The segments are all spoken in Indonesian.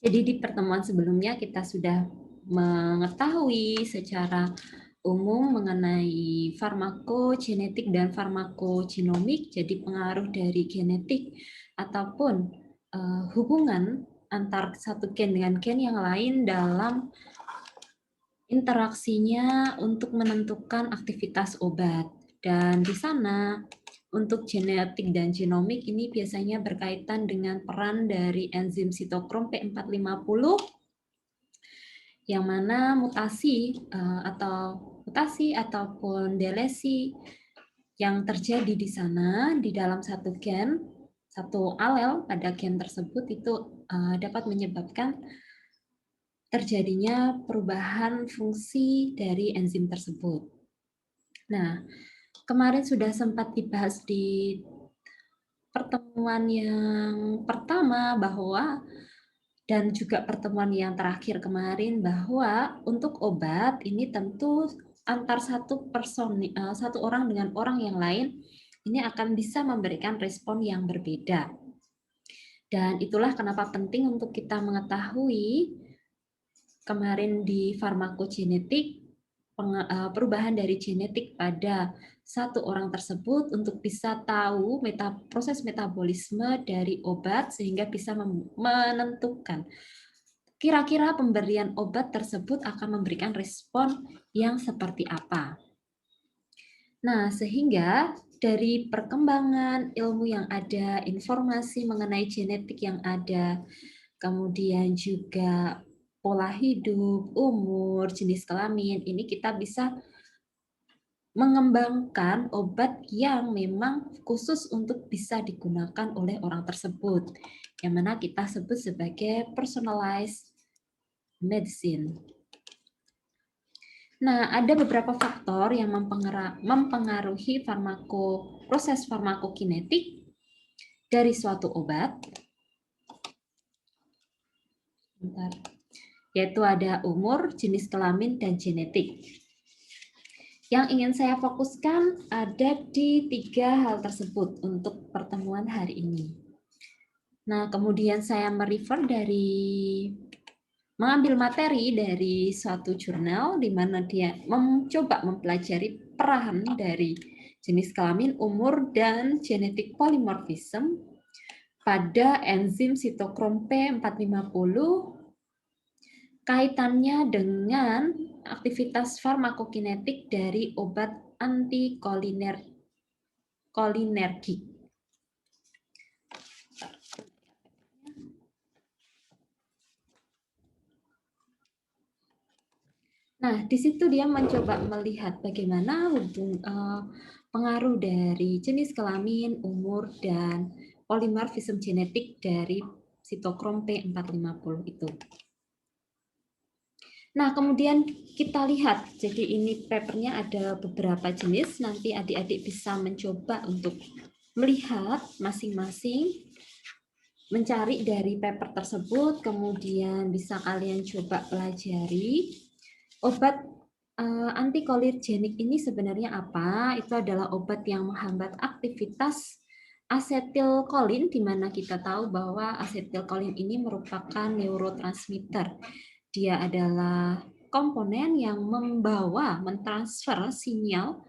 Jadi di pertemuan sebelumnya kita sudah mengetahui secara umum mengenai farmakogenetik dan farmakogenomik, jadi pengaruh dari genetik ataupun hubungan antar satu gen dengan gen yang lain dalam interaksinya untuk menentukan aktivitas obat. Dan di sana untuk genetik dan genomik ini biasanya berkaitan dengan peran dari enzim sitokrom P450 yang mana mutasi ataupun delesi yang terjadi di sana di dalam satu gen, satu alel pada gen tersebut itu dapat menyebabkan terjadinya perubahan fungsi dari enzim tersebut. Nah, kemarin sudah sempat dibahas di pertemuan yang pertama bahwa dan juga pertemuan yang terakhir kemarin bahwa untuk obat ini tentu antar satu orang dengan orang yang lain ini akan bisa memberikan respon yang berbeda. Dan itulah kenapa penting untuk kita mengetahui kemarin di farmakogenetik perubahan dari genetik pada satu orang tersebut untuk bisa tahu proses metabolisme dari obat sehingga bisa menentukan kira-kira pemberian obat tersebut akan memberikan respon yang seperti apa. Nah, sehingga dari perkembangan ilmu yang ada, informasi mengenai genetik yang ada, kemudian juga pola hidup, umur, jenis kelamin, ini kita bisa mengembangkan obat yang memang khusus untuk bisa digunakan oleh orang tersebut, yang mana kita sebut sebagai personalized medicine. Nah, ada beberapa faktor yang mempengaruhi proses farmakokinetik dari suatu obat. Bentar. Yaitu ada umur, jenis kelamin, dan genetik. Yang ingin saya fokuskan ada di 3 hal tersebut untuk pertemuan hari ini. Nah, kemudian saya mengambil materi dari suatu jurnal di mana dia mencoba mempelajari peran dari jenis kelamin, umur, dan genetik polimorfisme pada enzim sitokrom P450 kaitannya dengan aktivitas farmakokinetik dari obat antikolinergik. Nah, di situ dia mencoba melihat bagaimana pengaruh dari jenis kelamin, umur, dan polimorfisme genetik dari sitokrom P450 itu. Nah, kemudian kita lihat, jadi ini papernya ada beberapa jenis, nanti adik-adik bisa mencoba untuk melihat masing-masing, mencari dari paper tersebut, kemudian bisa kalian coba pelajari. Obat antikolinergenik ini sebenarnya apa? Itu adalah obat yang menghambat aktivitas asetilkolin, di mana kita tahu bahwa asetilkolin ini merupakan neurotransmitter. Dia adalah komponen yang mentransfer sinyal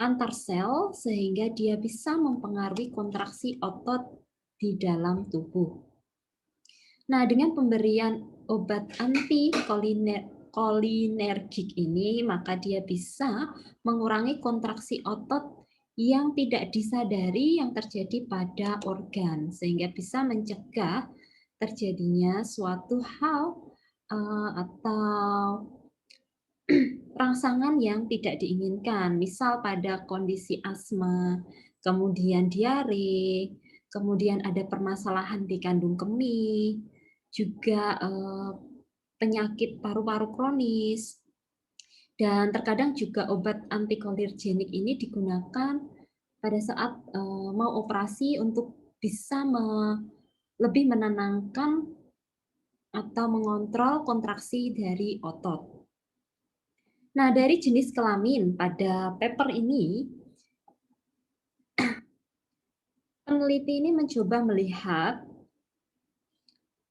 antar sel sehingga dia bisa mempengaruhi kontraksi otot di dalam tubuh. Nah, dengan pemberian obat antikolinergik ini, maka dia bisa mengurangi kontraksi otot yang tidak disadari yang terjadi pada organ, sehingga bisa mencegah terjadinya suatu hal atau rangsangan yang tidak diinginkan, misal pada kondisi asma, kemudian diare, kemudian ada permasalahan di kandung kemih, juga penyakit paru-paru kronis, dan terkadang juga obat antikolinergenik ini digunakan pada saat mau operasi untuk bisa lebih menenangkan atau mengontrol kontraksi dari otot. Nah, dari jenis kelamin pada paper ini, peneliti ini mencoba melihat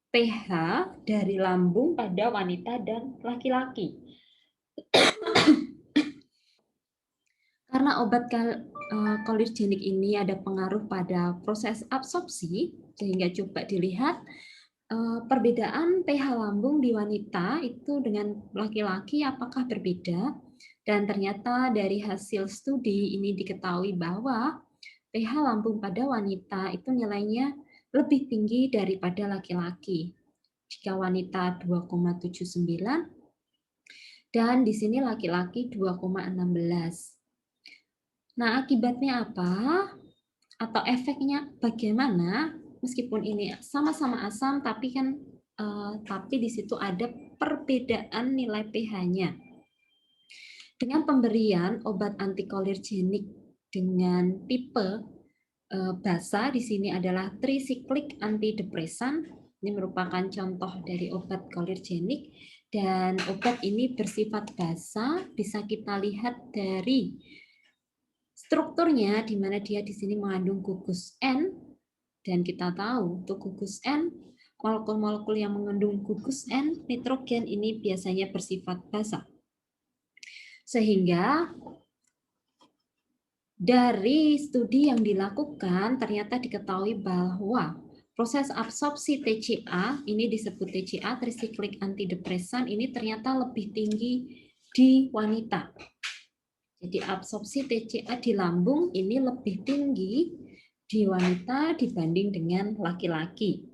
pH dari lambung pada wanita dan laki-laki. Karena obat kolergenik ini ada pengaruh pada proses absorpsi, sehingga coba dilihat perbedaan pH lambung di wanita itu dengan laki-laki apakah berbeda. Dan ternyata dari hasil studi ini diketahui bahwa pH lambung pada wanita itu nilainya lebih tinggi daripada laki-laki. Jika wanita 2,79 dan di sini laki-laki 2,16. Nah, akibatnya apa? Atau efeknya bagaimana? Meskipun ini sama-sama asam, tapi di situ ada perbedaan nilai pH-nya. Dengan pemberian obat antikolergenik dengan tipe basa, di sini adalah tricyclic antidepresan. Ini merupakan contoh dari obat kolergenik, dan obat ini bersifat basa. Bisa kita lihat dari strukturnya, di mana dia di sini mengandung gugus N, dan kita tahu untuk gugus N, molekul-molekul yang mengandung gugus N, nitrogen ini biasanya bersifat basa. Sehingga dari studi yang dilakukan ternyata diketahui bahwa proses absorpsi TCA, ini disebut TCA, tricyclic antidepresan, ini ternyata lebih tinggi di wanita. Jadi absorpsi TCA di lambung ini lebih tinggi di wanita dibanding dengan laki-laki.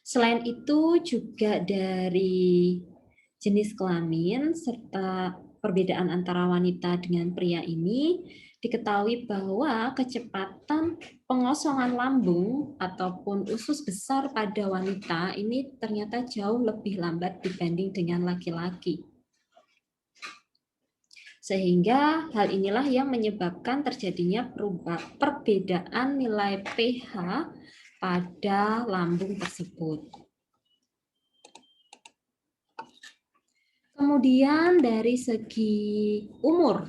Selain itu juga dari jenis kelamin serta perbedaan antara wanita dengan pria ini diketahui bahwa kecepatan pengosongan lambung ataupun usus besar pada wanita ini ternyata jauh lebih lambat dibanding dengan laki-laki. Sehingga hal inilah yang menyebabkan terjadinya perbedaan nilai pH pada lambung tersebut. Kemudian dari segi umur.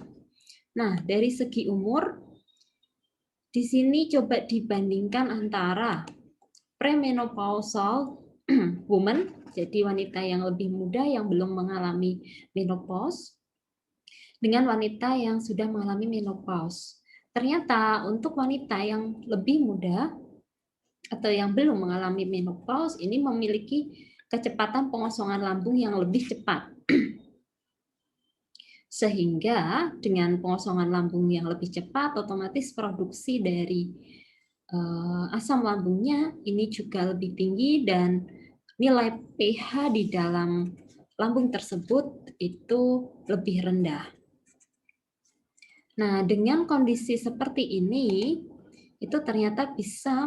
Nah, dari segi umur, di sini coba dibandingkan antara premenopausal woman, jadi wanita yang lebih muda yang belum mengalami menopause, dengan wanita yang sudah mengalami menopause. Ternyata untuk wanita yang lebih muda atau yang belum mengalami menopause ini memiliki kecepatan pengosongan lambung yang lebih cepat. Sehingga dengan pengosongan lambung yang lebih cepat, otomatis produksi dari asam lambungnya ini juga lebih tinggi dan nilai pH di dalam lambung tersebut itu lebih rendah. Nah, dengan kondisi seperti ini, itu ternyata bisa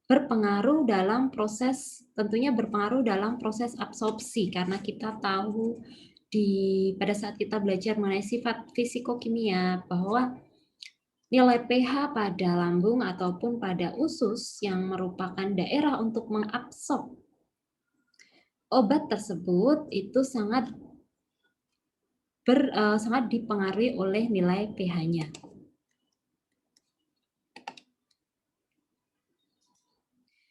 berpengaruh dalam proses, tentunya berpengaruh dalam proses absorpsi, karena kita tahu pada saat kita belajar mengenai sifat fisikokimia bahwa nilai pH pada lambung ataupun pada usus yang merupakan daerah untuk mengabsorb obat tersebut itu sangat dipengaruhi oleh nilai pH-nya.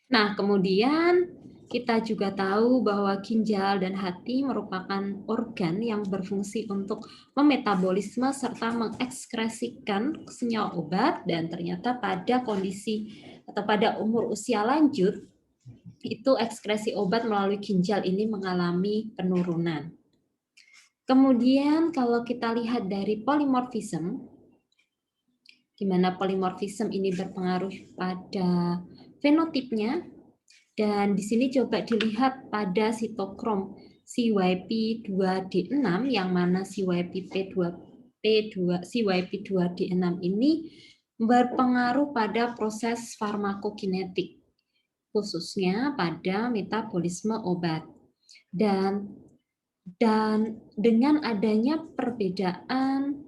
Nah, kemudian kita juga tahu bahwa ginjal dan hati merupakan organ yang berfungsi untuk memetabolisme serta mengekskresikan senyawa obat, dan ternyata pada kondisi atau pada umur usia lanjut, itu ekskresi obat melalui ginjal ini mengalami penurunan. Kemudian kalau kita lihat dari polimorfisme, di mana polimorfisme ini berpengaruh pada fenotipnya, dan di sini coba dilihat pada sitokrom CYP2D6, yang mana CYP2D6 ini berpengaruh pada proses farmakokinetik, khususnya pada metabolisme obat. Dan dengan adanya perbedaan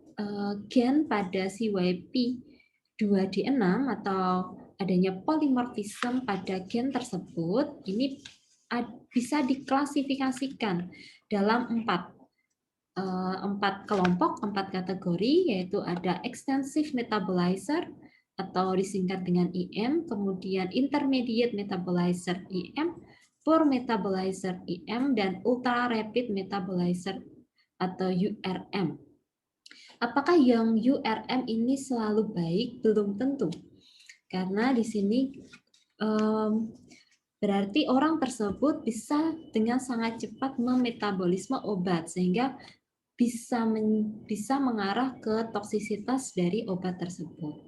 gen pada CYP2D6 atau adanya polimorfisme pada gen tersebut, ini bisa diklasifikasikan dalam 4 kelompok, 4 kategori, yaitu ada extensive metabolizer, atau disingkat dengan IM, kemudian intermediate metabolizer IM, poor metabolizer IM, dan ultra rapid metabolizer atau URM. Apakah yang URM ini selalu baik? Belum tentu. Karena di sini berarti orang tersebut bisa dengan sangat cepat memetabolisme obat sehingga bisa mengarah ke toksisitas dari obat tersebut.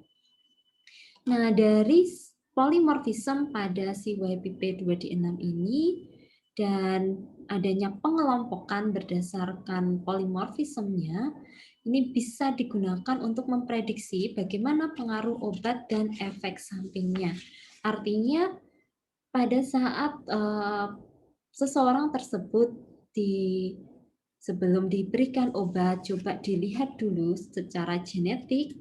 Nah, dari polimorfisme pada si YPP2D6 ini dan adanya pengelompokan berdasarkan polimorfismenya, ini bisa digunakan untuk memprediksi bagaimana pengaruh obat dan efek sampingnya. Artinya, pada saat seseorang tersebut sebelum diberikan obat, coba dilihat dulu secara genetik,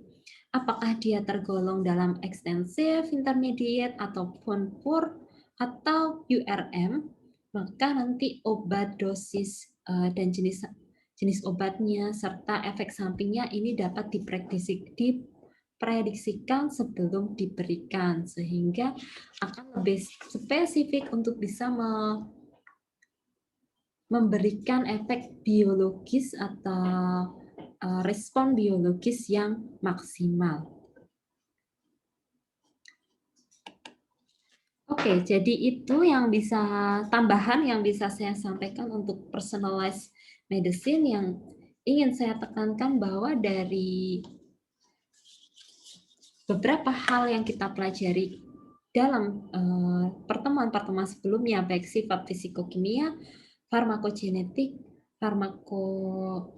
apakah dia tergolong dalam extensive, intermediate, ataupun poor, atau URM, maka nanti obat, dosis, dan jenis obatnya, serta efek sampingnya ini dapat diprediksikan sebelum diberikan, sehingga akan lebih spesifik untuk bisa memberikan efek biologis atau respon biologis yang maksimal. Oke, jadi itu yang bisa tambahan yang bisa saya sampaikan untuk personalized medicine yang ingin saya tekankan bahwa dari beberapa hal yang kita pelajari dalam pertemuan-pertemuan sebelumnya, baik sifat fisikokimia, farmakogenetik, atau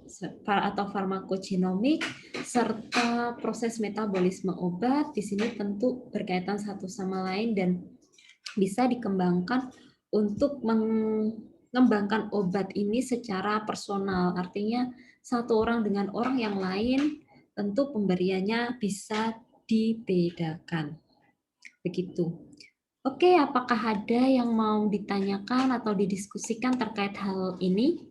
farmakogenomik, serta proses metabolisme obat, di sini tentu berkaitan satu sama lain dan bisa dikembangkan untuk mengembangkan obat ini secara personal. Artinya satu orang dengan orang yang lain tentu pemberiannya bisa dibedakan. Begitu. Oke, apakah ada yang mau ditanyakan atau didiskusikan terkait hal ini?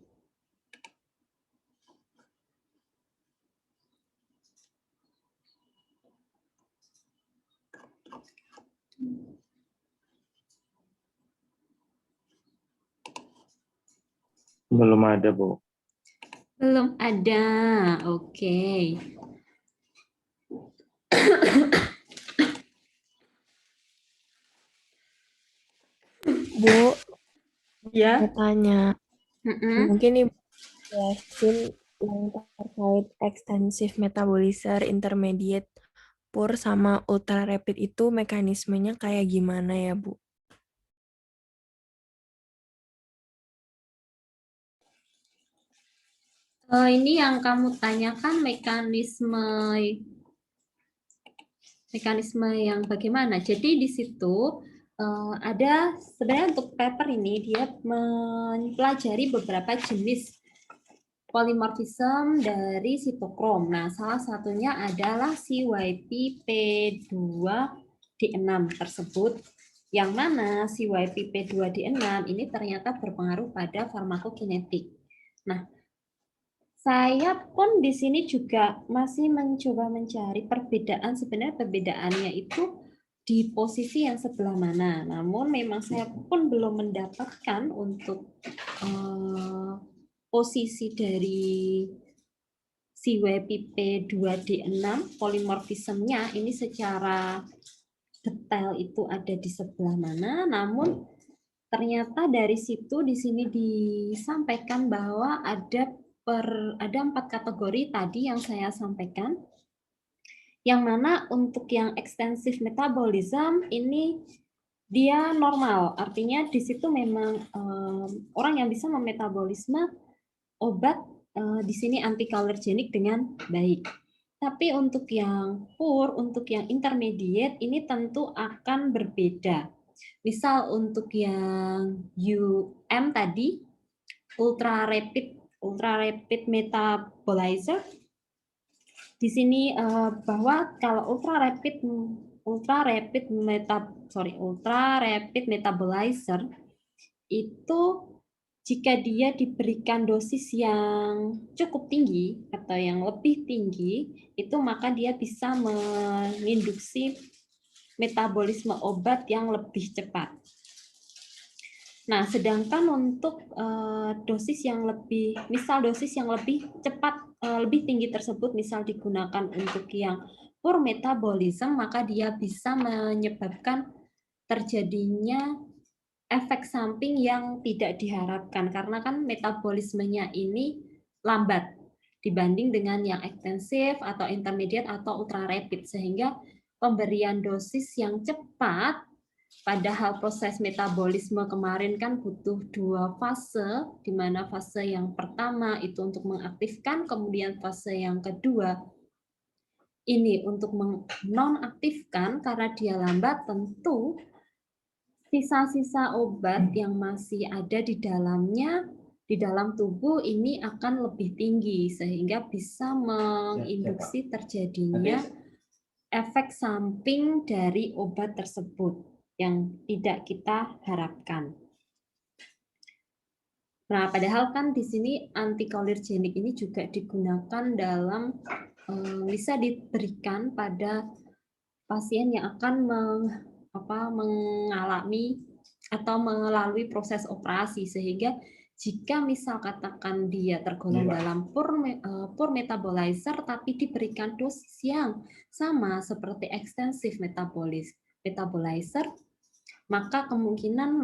Belum ada, Bu. Belum ada. Oke. Bu, Ya. saya tanya, mungkin Ibu jelasin yang terkait extensive metabolizer, intermediate, poor, sama ultra rapid itu mekanismenya kayak gimana ya, Bu? Ini yang kamu tanyakan mekanisme yang bagaimana. Jadi di situ ada sebenarnya untuk paper ini dia mempelajari beberapa jenis polimorfisme dari sitokrom. Nah, salah satunya adalah si YPP2D6 tersebut, yang mana si YPP2D6 ini ternyata berpengaruh pada farmakokinetik. Nah, saya pun di sini juga masih mencoba mencari perbedaan, sebenarnya perbedaannya itu di posisi yang sebelah mana. Namun memang saya pun belum mendapatkan untuk posisi dari si YPP2D6 polimorfismenya ini secara detail itu ada di sebelah mana. Namun ternyata dari situ di sini disampaikan bahwa ada 4 kategori tadi yang saya sampaikan, yang mana untuk yang extensive metabolism ini dia normal, artinya di situ memang orang yang bisa memetabolisme obat di sini antikoalergenik dengan baik. Tapi untuk yang poor, untuk yang intermediate ini tentu akan berbeda. Misal untuk yang UM tadi, ultra rapid metabolizer, di sini bahwa kalau ultra rapid metabolizer itu jika dia diberikan dosis yang cukup tinggi atau yang lebih tinggi, itu maka dia bisa menginduksi metabolisme obat yang lebih cepat. Nah, sedangkan untuk dosis yang lebih, misal dosis yang lebih cepat, lebih tinggi tersebut, misal digunakan untuk yang poor metabolism, maka dia bisa menyebabkan terjadinya efek samping yang tidak diharapkan karena kan metabolismenya ini lambat dibanding dengan yang ekstensif atau intermediate atau ultra rapid sehingga pemberian dosis yang cepat padahal proses metabolisme kemarin kan butuh 2 fase di mana fase yang pertama itu untuk mengaktifkan kemudian fase yang kedua ini untuk menonaktifkan karena dia lambat tentu sisa-sisa obat yang masih ada di dalamnya, di dalam tubuh ini akan lebih tinggi, sehingga bisa menginduksi terjadinya efek samping dari obat tersebut yang tidak kita harapkan. Nah, padahal kan di sini antikolinergenik ini juga digunakan dalam, bisa diberikan pada pasien yang akan mengalami atau melalui proses operasi sehingga jika misal katakan dia tergolong dalam poor metabolizer tapi diberikan dosis yang sama seperti extensive metabolizer maka kemungkinan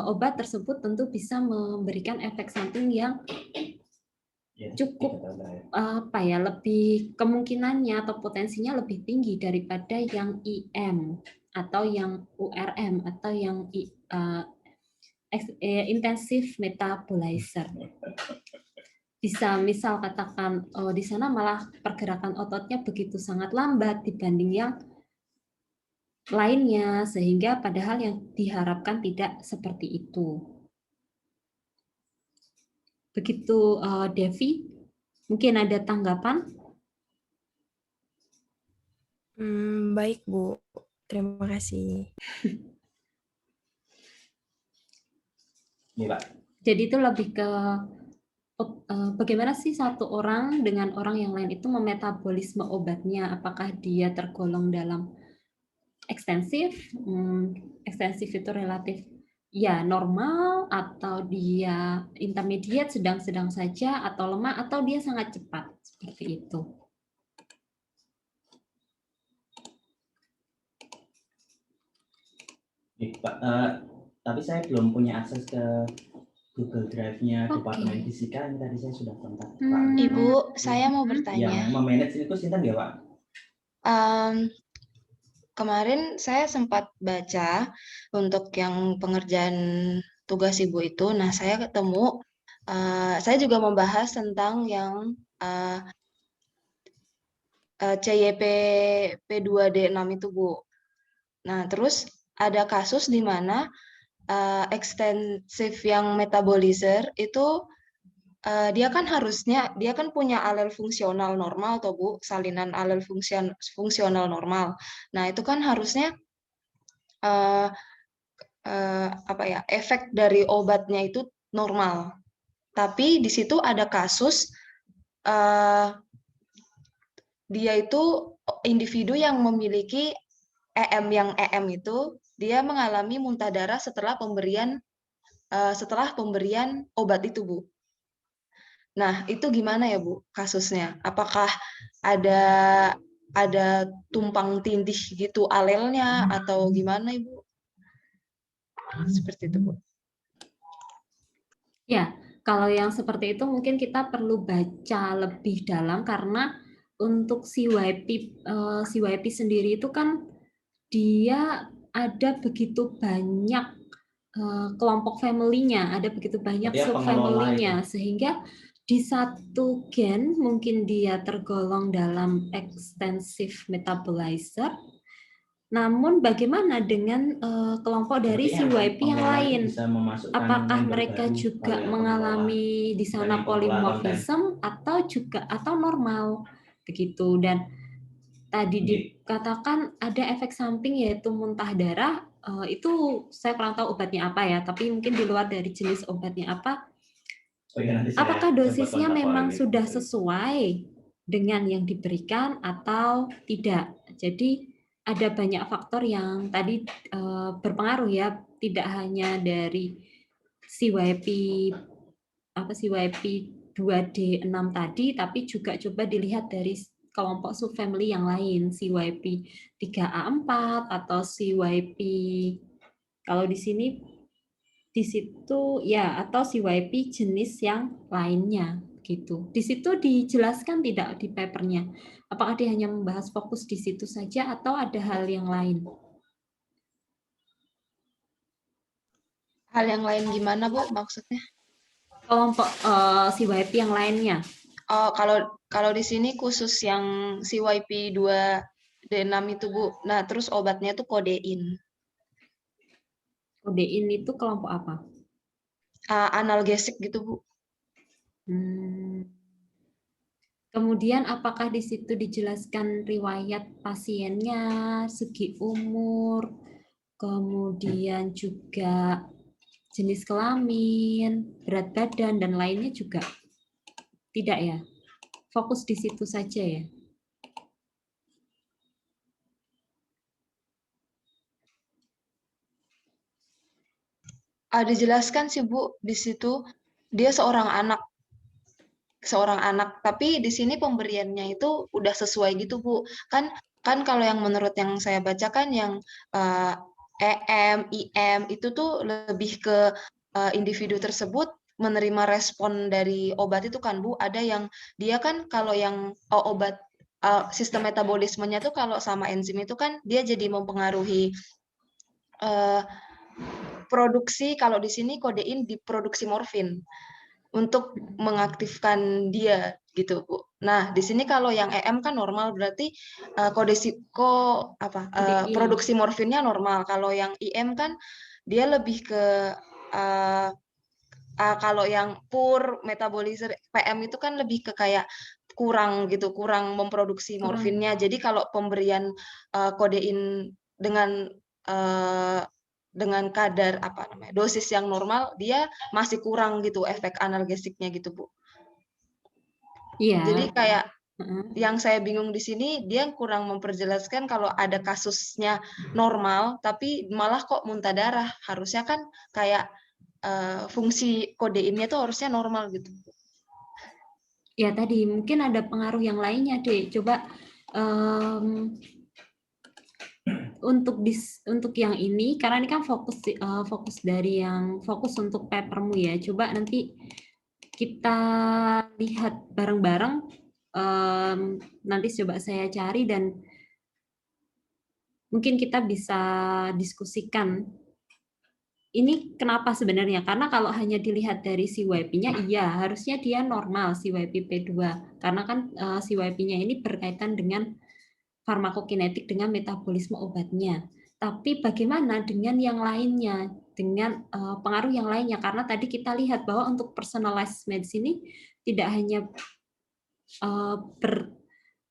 obat tersebut tentu bisa memberikan efek samping yang cukup lebih kemungkinannya atau potensinya lebih tinggi daripada yang IM atau yang URM atau yang intensive metabolizer. Bisa misal katakan di sana malah pergerakan ototnya begitu sangat lambat dibanding yang lainnya sehingga padahal yang diharapkan tidak seperti itu. Begitu Devi, mungkin ada tanggapan? Baik, Bu. Terima kasih. Jadi itu lebih ke bagaimana sih satu orang dengan orang yang lain itu memetabolisme obatnya? Apakah dia tergolong dalam ekstensif? Ekstensif itu relatif ya normal, atau dia intermediate sedang-sedang saja, atau lemah, atau dia sangat cepat seperti itu. Tapi saya belum punya akses ke Google Drive-nya Departemen Fisika, ini tadi saya sudah kontak Pak. Ibu, saya mau bertanya. Yang memanage itu Sinten ya, Pak? Kemarin saya sempat baca untuk yang pengerjaan tugas Ibu itu. Nah, saya ketemu, saya juga membahas tentang yang CYP P2D6 itu, Bu. Nah, terus ada kasus di mana ekstensif yang metabolizer itu dia kan punya alel fungsional normal toh Bu, salinan alel fungsional normal. Nah, itu kan harusnya efek dari obatnya itu normal. Tapi di situ ada kasus dia itu individu yang memiliki yang EM itu dia mengalami muntah darah setelah pemberian obat itu, Bu. Nah, itu gimana ya, Bu, kasusnya? Apakah ada tumpang tindih gitu alelnya atau gimana, Ibu? Seperti itu, Bu. Ya, kalau yang seperti itu mungkin kita perlu baca lebih dalam karena untuk CYP sendiri itu kan dia ada begitu banyak kelompok family-nya, ada begitu banyak subfamily-nya sehingga di satu gen mungkin dia tergolong dalam extensive metabolizer. Namun bagaimana dengan kelompok dari CYP yang lain? Apakah mereka juga mengalami di sana polimorfisme atau normal begitu? Dan tadi dikatakan ada efek samping yaitu muntah darah. itu saya kurang tahu obatnya apa ya, tapi mungkin di luar dari jenis obatnya apa, Oh iya, nanti saya apakah coba dosisnya kontak memang lagi. sudah sesuai dengan yang diberikan atau tidak. Jadi ada banyak faktor yang tadi berpengaruh ya, tidak hanya dari CYP apa CYP 2D6 tadi, tapi juga coba dilihat dari kelompok subfamily yang lain, CYP 3A4 atau CYP kalau di situ ya, atau CYP jenis yang lainnya gitu. Di situ dijelaskan tidak di papernya? Apakah dia hanya membahas fokus di situ saja atau ada hal yang lain? Hal yang lain gimana, Bu, maksudnya? Kelompok CYP yang lainnya. Oh, kalau di sini khusus yang CYP 2D6 itu, Bu. Nah, terus obatnya tuh kodein. Kodein itu kelompok apa? Analgesik gitu, Bu. Kemudian apakah di situ dijelaskan riwayat pasiennya, segi umur, kemudian juga jenis kelamin, berat badan, dan lainnya juga? Tidak ya? Fokus di situ saja ya? Dijelaskan sih, Bu, di situ dia seorang anak, tapi di sini pemberiannya itu udah sesuai gitu, Bu. Kan kalau yang menurut yang saya bacakan yang EM, IM itu tuh lebih ke individu tersebut menerima respon dari obat itu kan, Bu. Ada yang dia kan kalau yang obat sistem metabolismenya tuh kalau sama enzim itu kan dia jadi mempengaruhi produksi, kalau di sini kodein diproduksi morfin untuk mengaktifkan dia gitu, Bu. Nah, di sini kalau yang EM kan normal, berarti produksi morfinnya normal. Kalau yang IM kan dia lebih ke kalau yang pur metabolizer PM itu kan lebih ke kayak kurang memproduksi morfinnya. Jadi kalau pemberian kodein dengan kadar dosis yang normal, dia masih kurang gitu efek analgesiknya gitu, Bu. Iya. Jadi kayak yang saya bingung di sini, dia kurang memperjelaskan kalau ada kasusnya normal tapi malah kok muntah darah. Harusnya kan kayak fungsi kodeinnya tuh harusnya normal gitu. Ya tadi mungkin ada pengaruh yang lainnya deh. Coba untuk yang ini, karena ini kan fokus dari yang fokus untuk papermu ya. Coba nanti kita lihat bareng-bareng. Nanti coba saya cari dan mungkin kita bisa diskusikan. Ini kenapa sebenarnya? Karena kalau hanya dilihat dari CYP-nya, iya harusnya dia normal CYP P2. Karena kan CYP-nya ini berkaitan dengan farmakokinetik dengan metabolisme obatnya. Tapi bagaimana dengan yang lainnya, dengan pengaruh yang lainnya? Karena tadi kita lihat bahwa untuk personalized medicine ini tidak hanya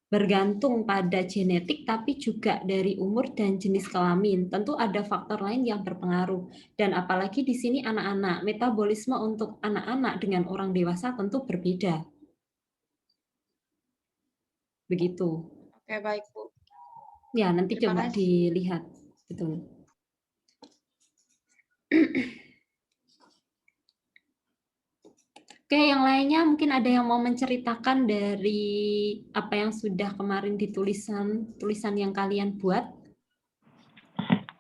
bergantung pada genetik, tapi juga dari umur dan jenis kelamin. Tentu ada faktor lain yang berpengaruh. Dan apalagi di sini anak-anak, metabolisme untuk anak-anak dengan orang dewasa tentu berbeda. Begitu. Oke, baik, Bu. Ya, nanti Terima coba kasih. dilihat. Betul. Oke, yang lainnya mungkin ada yang mau menceritakan dari apa yang sudah kemarin di tulisan yang kalian buat?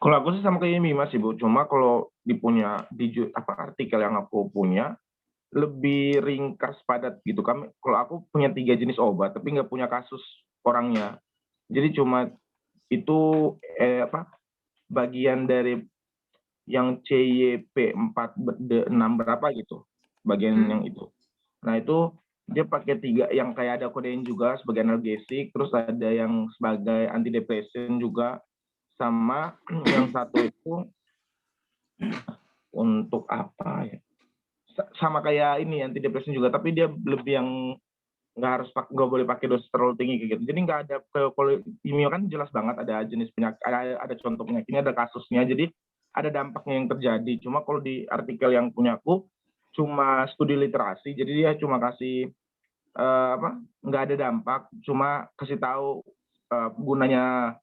Kalau aku sih sama kayak Mima sih, Bu. Cuma kalau di artikel yang aku punya lebih ringkas padat gitu kan. Kalau aku punya 3 jenis obat tapi nggak punya kasus orangnya. Jadi cuma itu bagian dari yang CYP4D6 berapa gitu. Bagian yang itu. Nah, itu dia pakai 3 yang kayak ada kodein juga sebagai analgesik, terus ada yang sebagai antidepresan juga, sama yang satu itu untuk apa ya? Sama kayak ini antidepresan juga, tapi dia lebih yang nggak boleh pakai dosis terlalu tinggi kayak gitu. Jadi nggak ada, kalau imio kan jelas banget ada jenis penyakit, ada contoh penyakitnya, ada kasusnya. Jadi ada dampaknya yang terjadi. Cuma kalau di artikel yang punya aku cuma studi literasi, jadi dia cuma kasih nggak ada dampak, cuma kasih tahu gunanya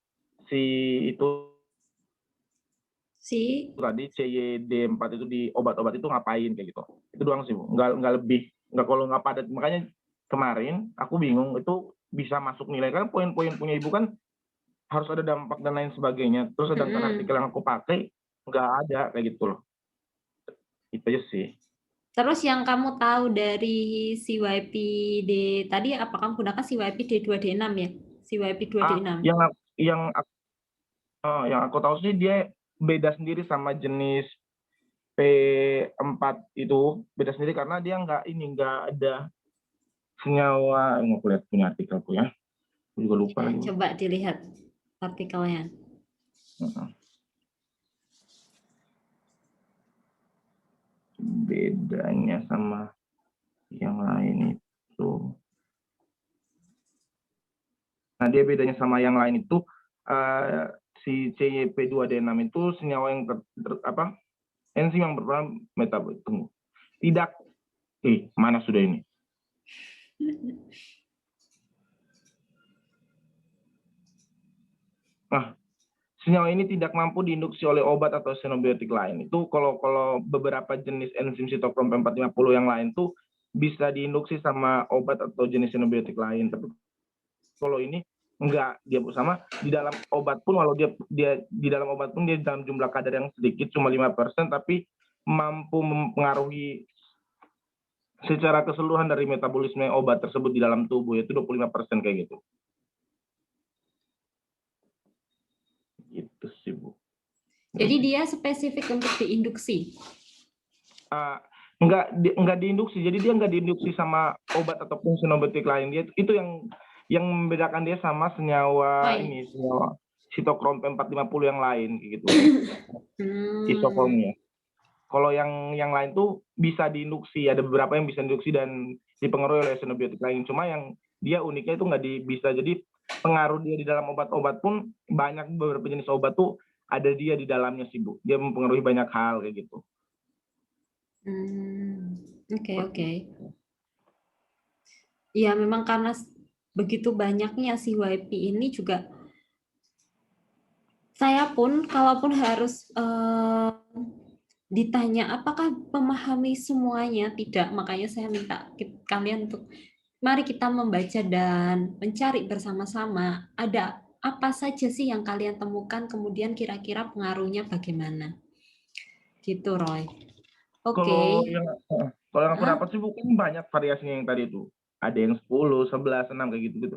si itu tadi CYD4 itu di obat-obat itu ngapain kayak gitu. Itu doang sih, Bu. Nggak lebih, nggak kalau nggak padat. Makanya kemarin aku bingung itu bisa masuk nilai kan poin-poin punya Ibu kan harus ada dampak dan lain sebagainya. Terus sedangkan artikel yang aku pakai nggak ada kayak gitu loh. Itu aja sih. Terus yang kamu tahu dari CYPD tadi, apa kamu gunakan CYP D2D6 ya? CYP 2D6. Yang aku tahu sih dia beda sendiri sama jenis P4 itu, beda sendiri karena dia nggak ada senyawa. Aku lihat punya artikelku ya. Aku juga lupa lagi. Coba dilihat artikelnya. Bedanya sama yang lain itu. Nah, dia bedanya sama yang lain itu si CYP2D6 itu senyawa yang enzim yang berperan metabolit. Tidak. Mana sudah ini? Nah, senyawa ini tidak mampu diinduksi oleh obat atau xenobiotik lain. Itu kalau beberapa jenis enzim sitokrom P450 yang lain tuh bisa diinduksi sama obat atau jenis xenobiotik lain. Tapi kalau ini enggak, dia sama di dalam obat pun, walau dia di dalam obat pun dia dalam jumlah kadar yang sedikit cuma 5%, tapi mampu mempengaruhi secara keseluruhan dari metabolisme obat tersebut di dalam tubuh, yaitu 25% kayak gitu. Gitu sih, Bu. Jadi dia spesifik untuk diinduksi? Enggak diinduksi, jadi dia enggak diinduksi sama obat ataupun xenobiotik lain. Dia itu yang membedakan dia sama senyawa senyawa sitokrom P450 yang lain gitu. Isoformnya. Kalau yang lain tuh bisa diinduksi, ada beberapa yang bisa diinduksi dan dipengaruhi oleh xenobiotik lain. Cuma yang dia uniknya itu nggak bisa. Jadi pengaruh dia di dalam obat-obat pun banyak, beberapa jenis obat tuh ada dia di dalamnya sih, Bu. Dia mempengaruhi banyak hal kayak gitu. Oke. Ya memang karena begitu banyaknya CYP ini juga, saya pun kalaupun harus ditanya apakah memahami semuanya, tidak. Makanya saya minta kalian untuk mari kita membaca dan mencari bersama-sama ada apa saja sih yang kalian temukan, kemudian kira-kira pengaruhnya bagaimana. Gitu, Roy. Oke. Kalau yang aku dapat sih bukan banyak variasinya yang tadi itu. Ada yang 10, 11, 6 kayak gitu-gitu.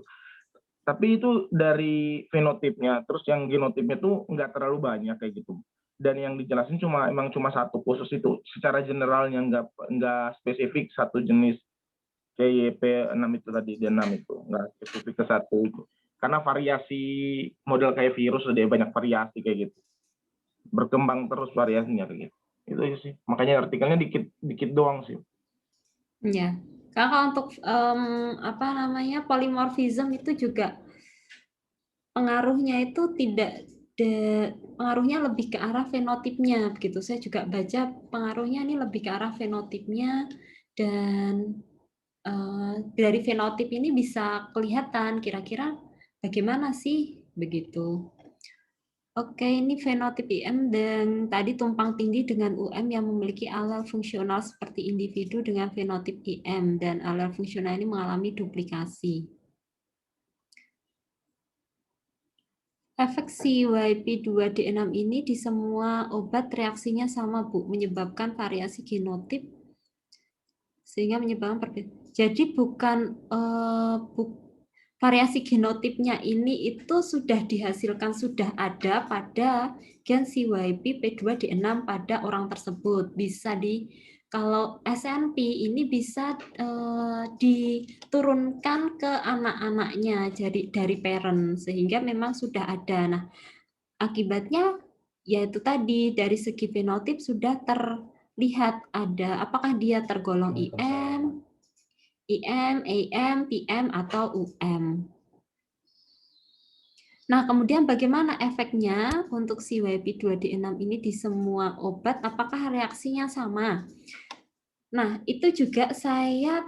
Tapi itu dari fenotipnya, terus yang genotipnya tuh nggak terlalu banyak kayak gitu. Dan yang dijelasin emang cuma satu khusus itu. Secara generalnya nggak spesifik satu jenis CYP6 itu tadi, D6 itu. Nggak spesifik ke satu itu. Karena variasi model kayak virus ada banyak variasi kayak gitu. Berkembang terus variasinya kayak gitu. Itu aja sih. Makanya artikelnya dikit doang sih. Ya. Karena kalau untuk polimorfism itu juga pengaruhnya itu pengaruhnya lebih ke arah fenotipnya begitu. Saya juga baca pengaruhnya ini lebih ke arah fenotipnya, dan dari fenotip ini bisa kelihatan kira-kira bagaimana sih begitu. Oke, ini fenotip IM dan tadi tumpang tindih dengan UM yang memiliki alel fungsional seperti individu dengan fenotip IM, dan alel fungsional ini mengalami duplikasi. Efek CYP2D6 ini di semua obat reaksinya sama, Bu, menyebabkan variasi genotip sehingga menyebabkan perbedaan. Jadi bukan variasi genotipnya ini itu sudah dihasilkan, sudah ada pada gen CYP P2D6 pada orang tersebut. Kalau SNP ini bisa diturunkan ke anak-anaknya dari parent, sehingga memang sudah ada. Nah, akibatnya yaitu tadi dari segi fenotip sudah terlihat ada apakah dia tergolong IM, AM, PM, atau UM. Nah, kemudian bagaimana efeknya untuk CYP2D6 ini di semua obat? Apakah reaksinya sama? Nah, itu juga saya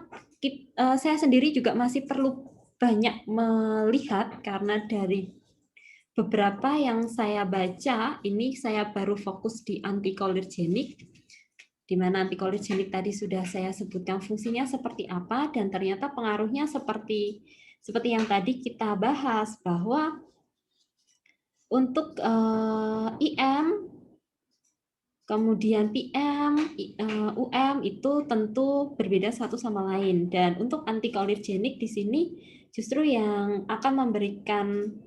sendiri juga masih perlu banyak melihat karena dari beberapa yang saya baca, ini saya baru fokus di anticholinergic, di mana anticholinergic tadi sudah saya sebutkan fungsinya seperti apa, dan ternyata pengaruhnya seperti yang tadi kita bahas, bahwa untuk IM, kemudian PM, UM itu tentu berbeda satu sama lain. Dan untuk anticholinergic di sini justru yang akan memberikan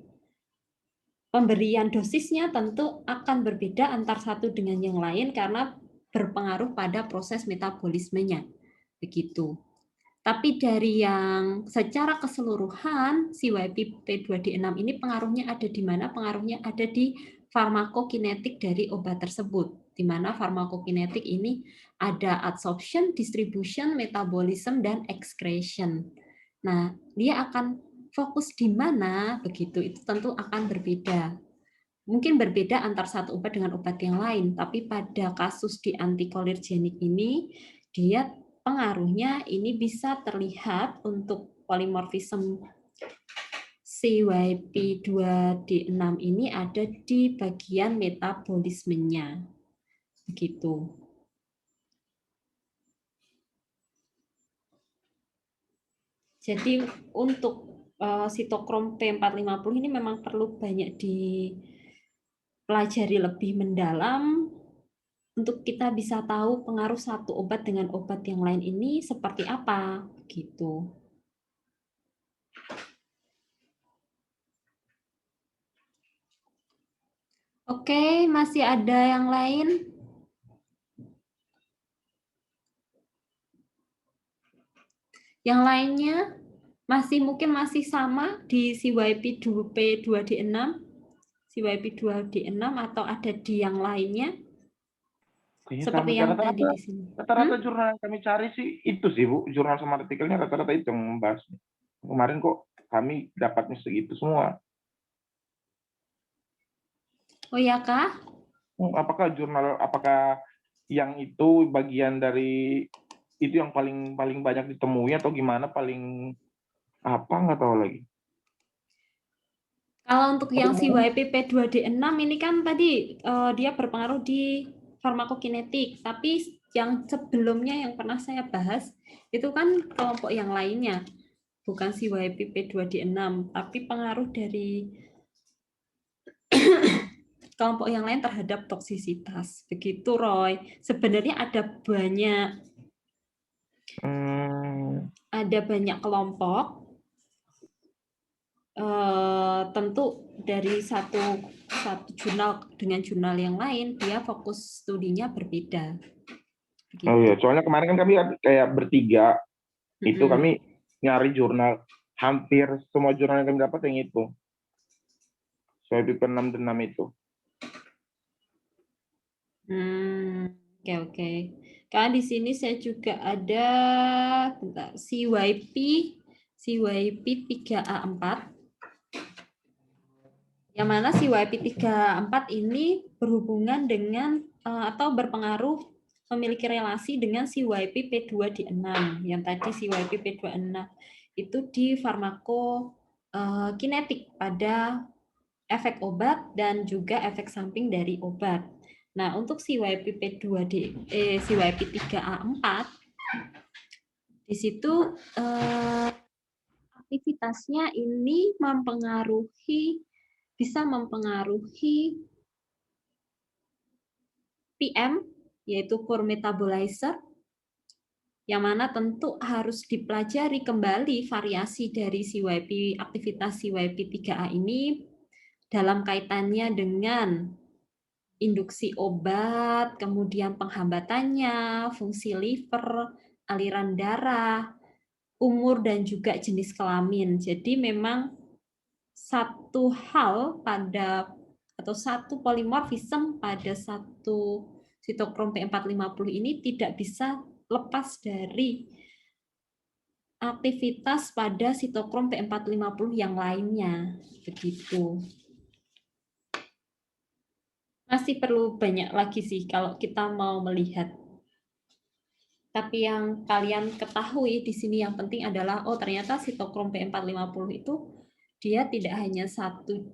pemberian dosisnya tentu akan berbeda antar satu dengan yang lain karena berpengaruh pada proses metabolismenya. Begitu. Tapi dari yang secara keseluruhan CYP2D6 ini pengaruhnya ada di mana? Pengaruhnya ada di farmakokinetik dari obat tersebut. Di mana farmakokinetik ini ada adsorption, distribution, metabolism, dan excretion. Nah, dia akan fokus di mana begitu, itu tentu akan berbeda. Mungkin berbeda antar satu obat dengan obat yang lain, tapi pada kasus di anticholinergic ini, dia pengaruhnya ini bisa terlihat untuk polimorfisme CYP2D6 ini ada di bagian metabolismenya. Begitu. Jadi untuk sitokrom P450 ini memang perlu banyak dipelajari lebih mendalam untuk kita bisa tahu pengaruh satu obat dengan obat yang lain ini seperti apa, gitu. Oke, masih ada yang lain? Yang lainnya mungkin masih sama di CYP2P2D6, CYP2D6 atau ada di yang lainnya? Kayaknya Seperti kami yang rata-rata tadi di sini. rata-rata jurnal yang kami cari sih itu sih Bu, jurnal sama artikelnya rata-rata itu yang membahas. Kemarin kok kami dapatnya segitu semua. Oh ya kah? Apakah yang itu bagian dari itu yang paling banyak ditemui atau gimana, paling apa nggak tahu lagi. Kalau untuk yang CYP2D6 ini kan tadi dia berpengaruh di farmakokinetik, tapi yang sebelumnya yang pernah saya bahas itu kan kelompok yang lainnya, bukan CYP2D6, tapi pengaruh dari kelompok yang lain terhadap toksisitas. Begitu Roy. Sebenarnya ada banyak kelompok. Tentu dari satu jurnal dengan jurnal yang lain dia fokus studinya berbeda. Begitu. Oh iya, soalnya kemarin kan kami kayak bertiga itu kami nyari jurnal, hampir semua jurnal yang kami dapat yang itu. CYP6 dan 6 itu. Oke. Karena di sini saya juga ada CYP3A4. Yang mana CYP3A4 ini berhubungan dengan atau berpengaruh memiliki relasi dengan CYP2D6. Yang tadi CYP2D6 itu di farmakokinetik pada efek obat dan juga efek samping dari obat. Nah, untuk CYP3A4 di situ aktivitasnya ini bisa mempengaruhi PM, yaitu core metabolizer, yang mana tentu harus dipelajari kembali variasi dari aktivitas CYP3A ini dalam kaitannya dengan induksi obat, kemudian penghambatannya, fungsi liver, aliran darah, umur, dan juga jenis kelamin. Jadi memang satu polimorfisme pada satu sitokrom P450 ini tidak bisa lepas dari aktivitas pada sitokrom P450 yang lainnya. Begitu. Masih perlu banyak lagi sih kalau kita mau melihat. Tapi yang kalian ketahui di sini yang penting adalah, oh ternyata sitokrom P450 itu dia tidak hanya satu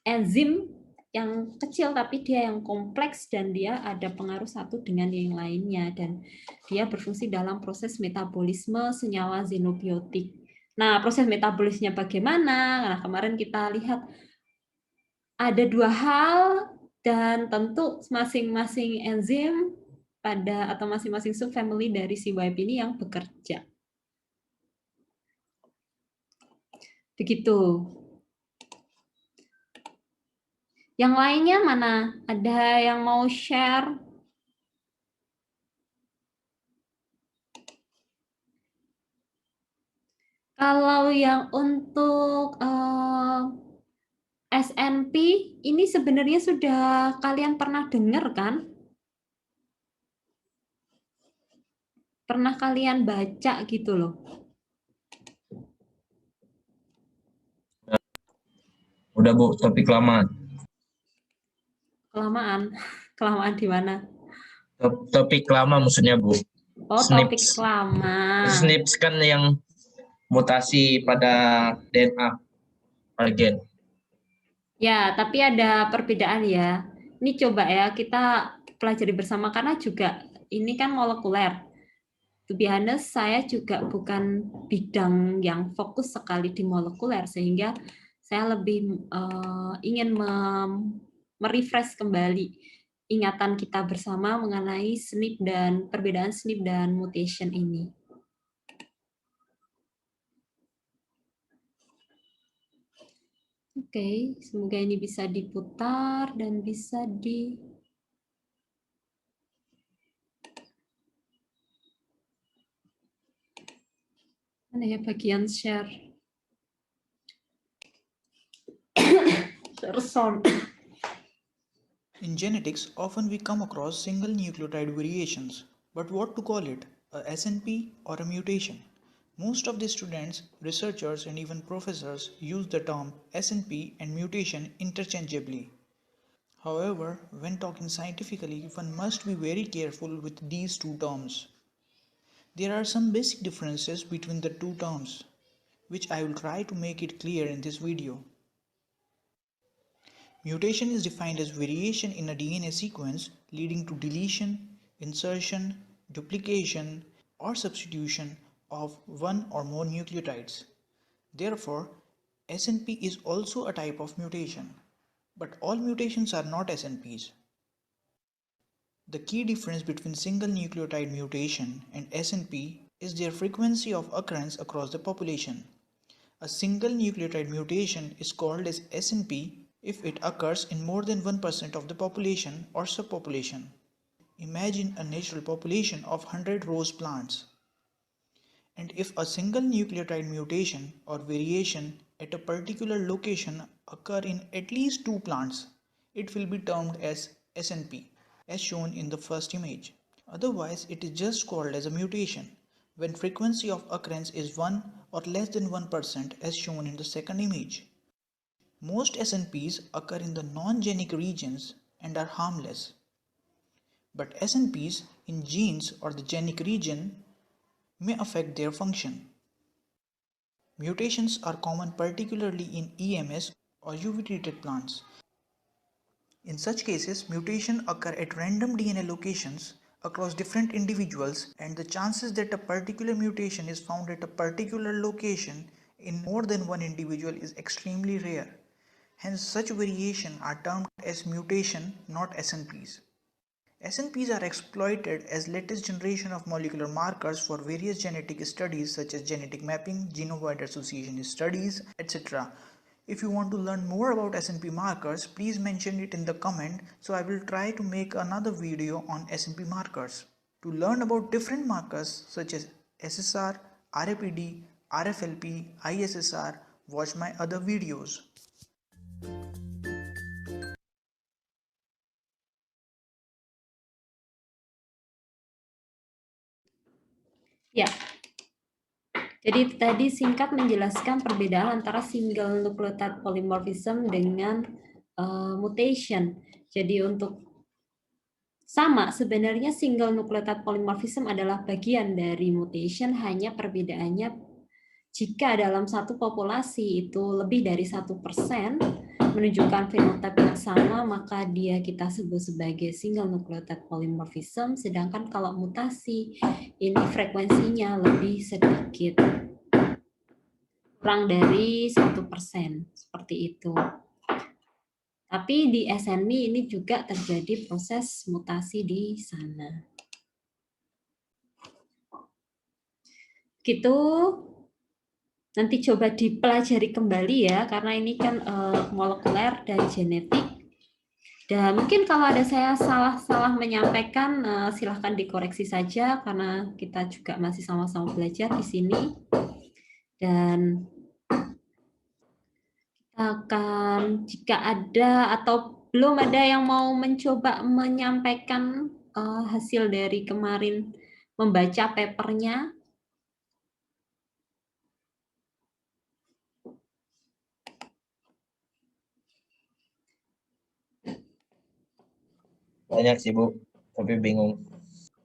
enzim yang kecil, tapi dia yang kompleks dan dia ada pengaruh satu dengan yang lainnya. Dan dia berfungsi dalam proses metabolisme senyawa xenobiotik. Nah, proses metabolisnya bagaimana? Nah, kemarin kita lihat ada dua hal dan tentu masing-masing enzim pada atau masing-masing subfamily dari si YP ini yang bekerja. Begitu. Yang lainnya mana? Ada yang mau share? Kalau yang untuk SNP, ini sebenarnya sudah kalian pernah dengar kan? Pernah kalian baca gitu loh. Udah Bu, topik lama. Kelamaan. Kelamaan di mana? Topik lama maksudnya Bu. Oh, topik lama. SNPs kan yang mutasi pada DNA agen. Ya, tapi ada perbedaan ya. Ini coba ya kita pelajari bersama karena juga ini kan molekuler. To be honest, saya juga bukan bidang yang fokus sekali di molekuler sehingga saya lebih ingin merefresh kembali ingatan kita bersama mengenai SNP dan perbedaan SNP dan mutation ini. Oke, semoga ini bisa diputar dan bisa di... Mana ya bagian share? Share sound. In genetics, often we come across single nucleotide variations, but what to call it, a SNP or a mutation? Most of the students, researchers, and even professors use the term SNP and mutation interchangeably. However, when talking scientifically, one must be very careful with these two terms. There are some basic differences between the two terms, which I will try to make it clear in this video. Mutation is defined as variation in a DNA sequence leading to deletion, insertion, duplication, or substitution of one or more nucleotides. Therefore, SNP is also a type of mutation, but all mutations are not SNPs. The key difference between single nucleotide mutation and SNP is their frequency of occurrence across the population. A single nucleotide mutation is called as SNP if it occurs in more than 1% of the population or subpopulation. Imagine a natural population of 100 rose plants. And if a single nucleotide mutation or variation at a particular location occur in at least 2 plants, it will be termed as SNP, as shown in the first image. Otherwise, it is just called as a mutation when frequency of occurrence is 1 or less than 1% as shown in the second image. Most SNPs occur in the non-genic regions and are harmless. But SNPs in genes or the genic region may affect their function. Mutations are common particularly in EMS or UV-treated plants. In such cases, mutations occur at random DNA locations across different individuals, and the chances that a particular mutation is found at a particular location in more than one individual is extremely rare. Hence, such variations are termed as mutation, not SNPs. SNPs are exploited as latest generation of molecular markers for various genetic studies such as genetic mapping, genome-wide association studies, etc. If you want to learn more about SNP markers, please mention it in the comment so I will try to make another video on SNP markers. To learn about different markers such as SSR, RAPD, RFLP, ISSR, watch my other videos. Ya, jadi tadi singkat menjelaskan perbedaan antara single nucleotide polymorphism dengan mutation. Jadi untuk sama, sebenarnya single nucleotide polymorphism adalah bagian dari mutation, hanya perbedaannya jika dalam satu populasi itu lebih dari 1% menunjukkan fenotipe yang sama, maka dia kita sebut sebagai single nucleotide polymorphism, sedangkan kalau mutasi ini frekuensinya lebih sedikit, kurang dari 1%, seperti itu. Tapi di SNMI ini juga terjadi proses mutasi di sana. Gitu. Nanti coba dipelajari kembali ya, karena ini kan molekuler dan genetik. Dan mungkin kalau ada saya salah menyampaikan, silahkan dikoreksi saja, karena kita juga masih sama-sama belajar di sini. Dan akan, jika ada atau belum ada yang mau mencoba menyampaikan hasil dari kemarin membaca papernya, Banyak sih Bu, tapi bingung.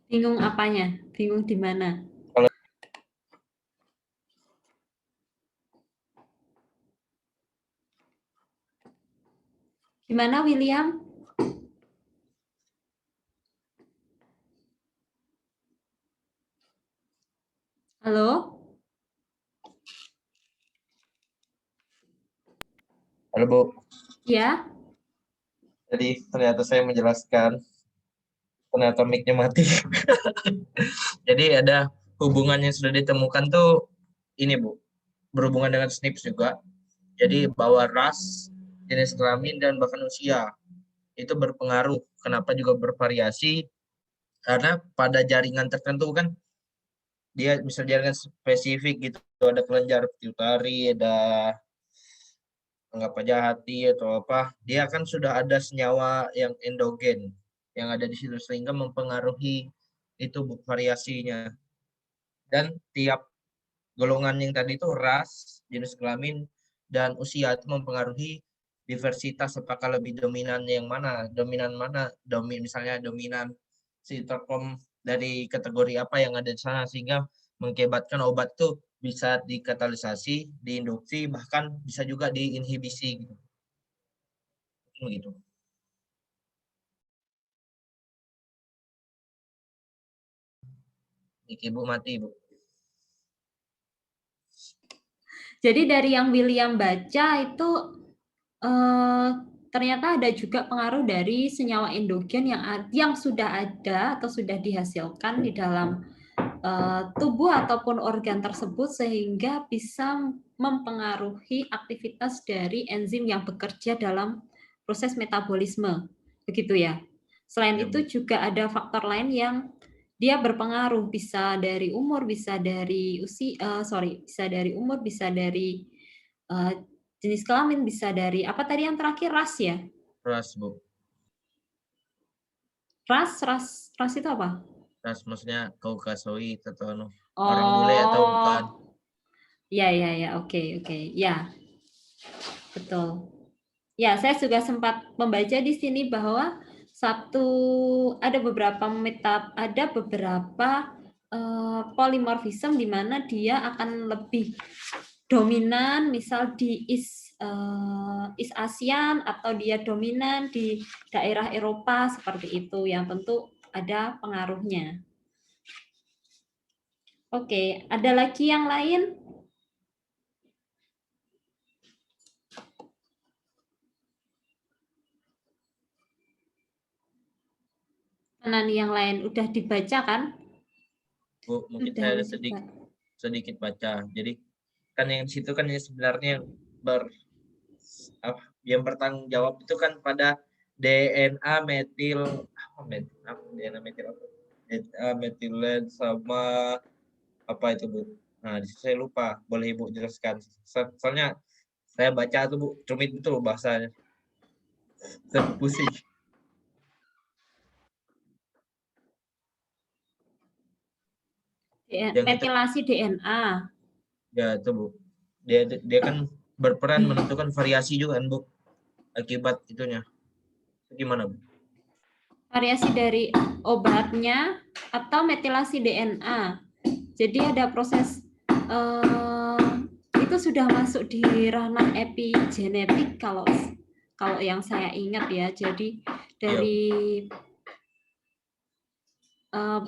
bingung apanya? Bingung di mana? Gimana William? Halo? Halo Bu, Ya? jadi ternyata saya menjelaskan, ternyata mic-nya mati. Jadi ada hubungan yang sudah ditemukan tuh ini Bu, berhubungan dengan SNPs juga. Jadi bahwa ras, jenis kelamin, dan bahkan usia itu berpengaruh. Kenapa juga bervariasi? Karena pada jaringan tertentu kan dia bisa jaringan spesifik gitu. Ada kelenjar pituitari, ada anggap aja hati atau apa. Dia kan sudah ada senyawa yang endogen yang ada di situ sehingga mempengaruhi itu variasinya. Dan tiap golongan yang tadi itu ras, jenis kelamin, dan usia itu mempengaruhi diversitas, apakah lebih dominan yang mana, misalnya dominan sitokom dari kategori apa yang ada di sana, sehingga mengakibatkan obat tuh bisa dikatalisasi, diinduksi, bahkan bisa juga diinhibisi gitu. Begitu. Ibu mati, Bu. Jadi dari yang William baca itu ternyata ada juga pengaruh dari senyawa endogen yang sudah ada atau sudah dihasilkan di dalam tubuh ataupun organ tersebut, sehingga bisa mempengaruhi aktivitas dari enzim yang bekerja dalam proses metabolisme, begitu ya. Selain Ya, itu juga ada faktor lain yang dia berpengaruh, bisa dari umur, bisa dari bisa dari umur, bisa dari jenis kelamin, bisa dari apa tadi yang terakhir, ras ya? Ras, Bu. Ras itu apa? Ras maksudnya Kaukasoid atau orang bule atau bukan? Ya, oke, ya, betul. Ya, saya juga sempat membaca di sini bahwa ada beberapa polimorfisme di mana dia akan lebih dominan, misal di East ASEAN, atau dia dominan di daerah Eropa, seperti itu, yang tentu ada pengaruhnya. Oke, ada lagi yang lain? Mana nih yang lain? Udah dibaca kan? Bu, mungkin saya ada sedikit baca. Jadi kan yang di situ kan yang sebenarnya yang bertanggung jawab itu kan pada DNA metil metilen sama apa itu Bu? Nah, di situ saya lupa. Boleh Ibu jelaskan? Soalnya saya baca tuh Bu, rumit betul bahasanya. Saya pusing. Metilasi DNA. Ya itu Bu. Dia kan berperan menentukan variasi juga kan Bu. akibat itunya. Gimana, Bu? Variasi dari obatnya atau metilasi DNA. Jadi ada proses itu sudah masuk di ranah epigenetik kalau yang saya ingat ya. Jadi dari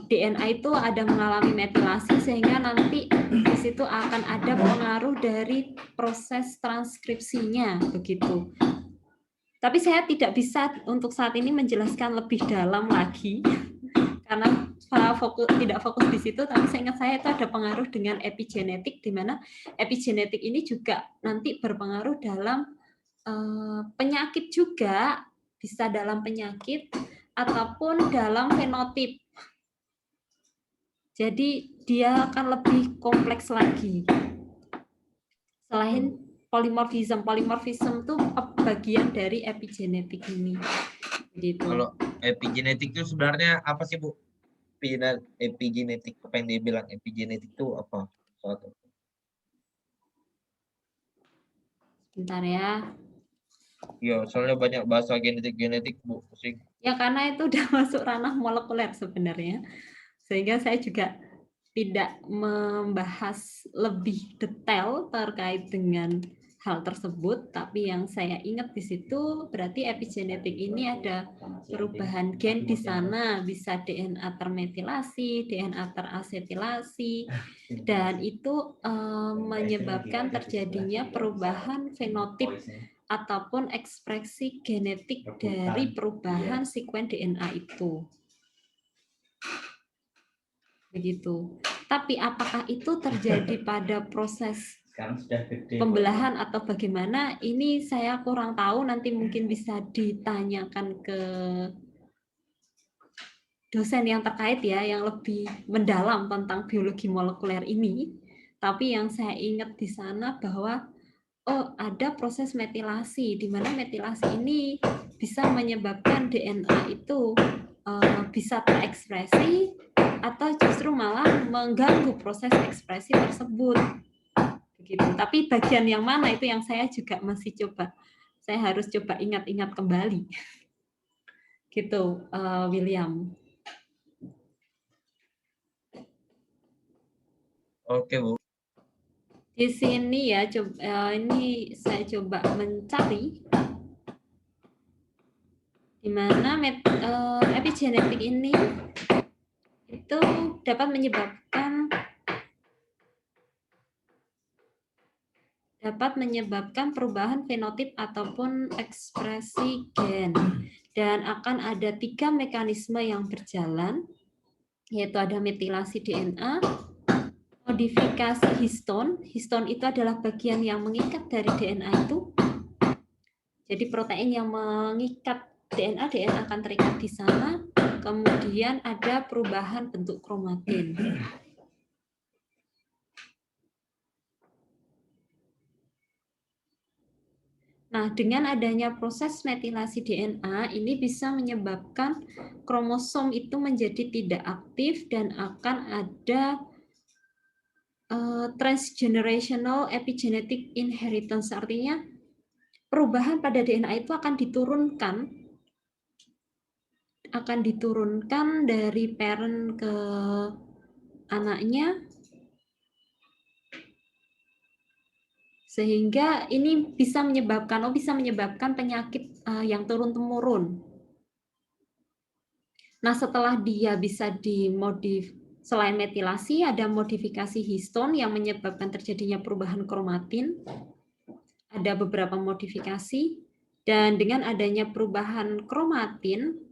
DNA itu ada mengalami metilasi sehingga nanti di situ akan ada pengaruh dari proses transkripsinya begitu. Tapi saya tidak bisa untuk saat ini menjelaskan lebih dalam lagi karena tidak fokus di situ. Tapi saya ingat saya itu ada pengaruh dengan epigenetik, di mana epigenetik ini juga nanti berpengaruh dalam penyakit juga, bisa dalam penyakit ataupun dalam fenotip. Jadi dia akan lebih kompleks lagi. Selain polimorfisme itu bagian dari epigenetik ini. Gitu. Kalau epigenetik itu sebenarnya apa sih, Bu? Epigenetik, apa yang dia bilang epigenetik itu apa? Bentar ya. Ya, soalnya banyak bahasa genetik, Bu. Pusing. Ya, karena itu udah masuk ranah molekuler sebenarnya. Sehingga saya juga tidak membahas lebih detail terkait dengan hal tersebut, tapi yang saya ingat di situ berarti epigenetik ini ada perubahan gen di sana, bisa DNA termetilasi, DNA terasetilasi, dan itu menyebabkan terjadinya perubahan fenotip ataupun ekspresi genetik dari perubahan sekuen DNA itu. Begitu. Tapi apakah itu terjadi pada proses pembelahan atau bagaimana? Ini saya kurang tahu, nanti mungkin bisa ditanyakan ke dosen yang terkait ya, yang lebih mendalam tentang biologi molekuler ini. Tapi yang saya ingat di sana bahwa ada proses metilasi, di mana metilasi ini bisa menyebabkan DNA itu bisa terekspresi atau justru malah mengganggu proses ekspresi tersebut. Begitu. Tapi bagian yang mana itu yang saya juga masih saya harus coba ingat-ingat kembali. Gitu, William. Oke, Bu. Di sini ya, ini saya coba mencari di mana epigenetik ini itu dapat menyebabkan perubahan fenotip ataupun ekspresi gen, dan akan ada 3 mekanisme yang berjalan, yaitu ada metilasi DNA, modifikasi histon itu adalah bagian yang mengikat dari DNA itu, jadi protein yang mengikat DNA akan terikat di sana. Kemudian ada perubahan bentuk kromatin. Nah, dengan adanya proses metilasi DNA, ini bisa menyebabkan kromosom itu menjadi tidak aktif dan akan ada transgenerational epigenetic inheritance. Artinya, perubahan pada DNA itu akan diturunkan dari parent ke anaknya, sehingga ini bisa menyebabkan penyakit yang turun-temurun. Nah, setelah dia bisa selain metilasi, ada modifikasi histon yang menyebabkan terjadinya perubahan kromatin. Ada beberapa modifikasi, dan dengan adanya perubahan kromatin,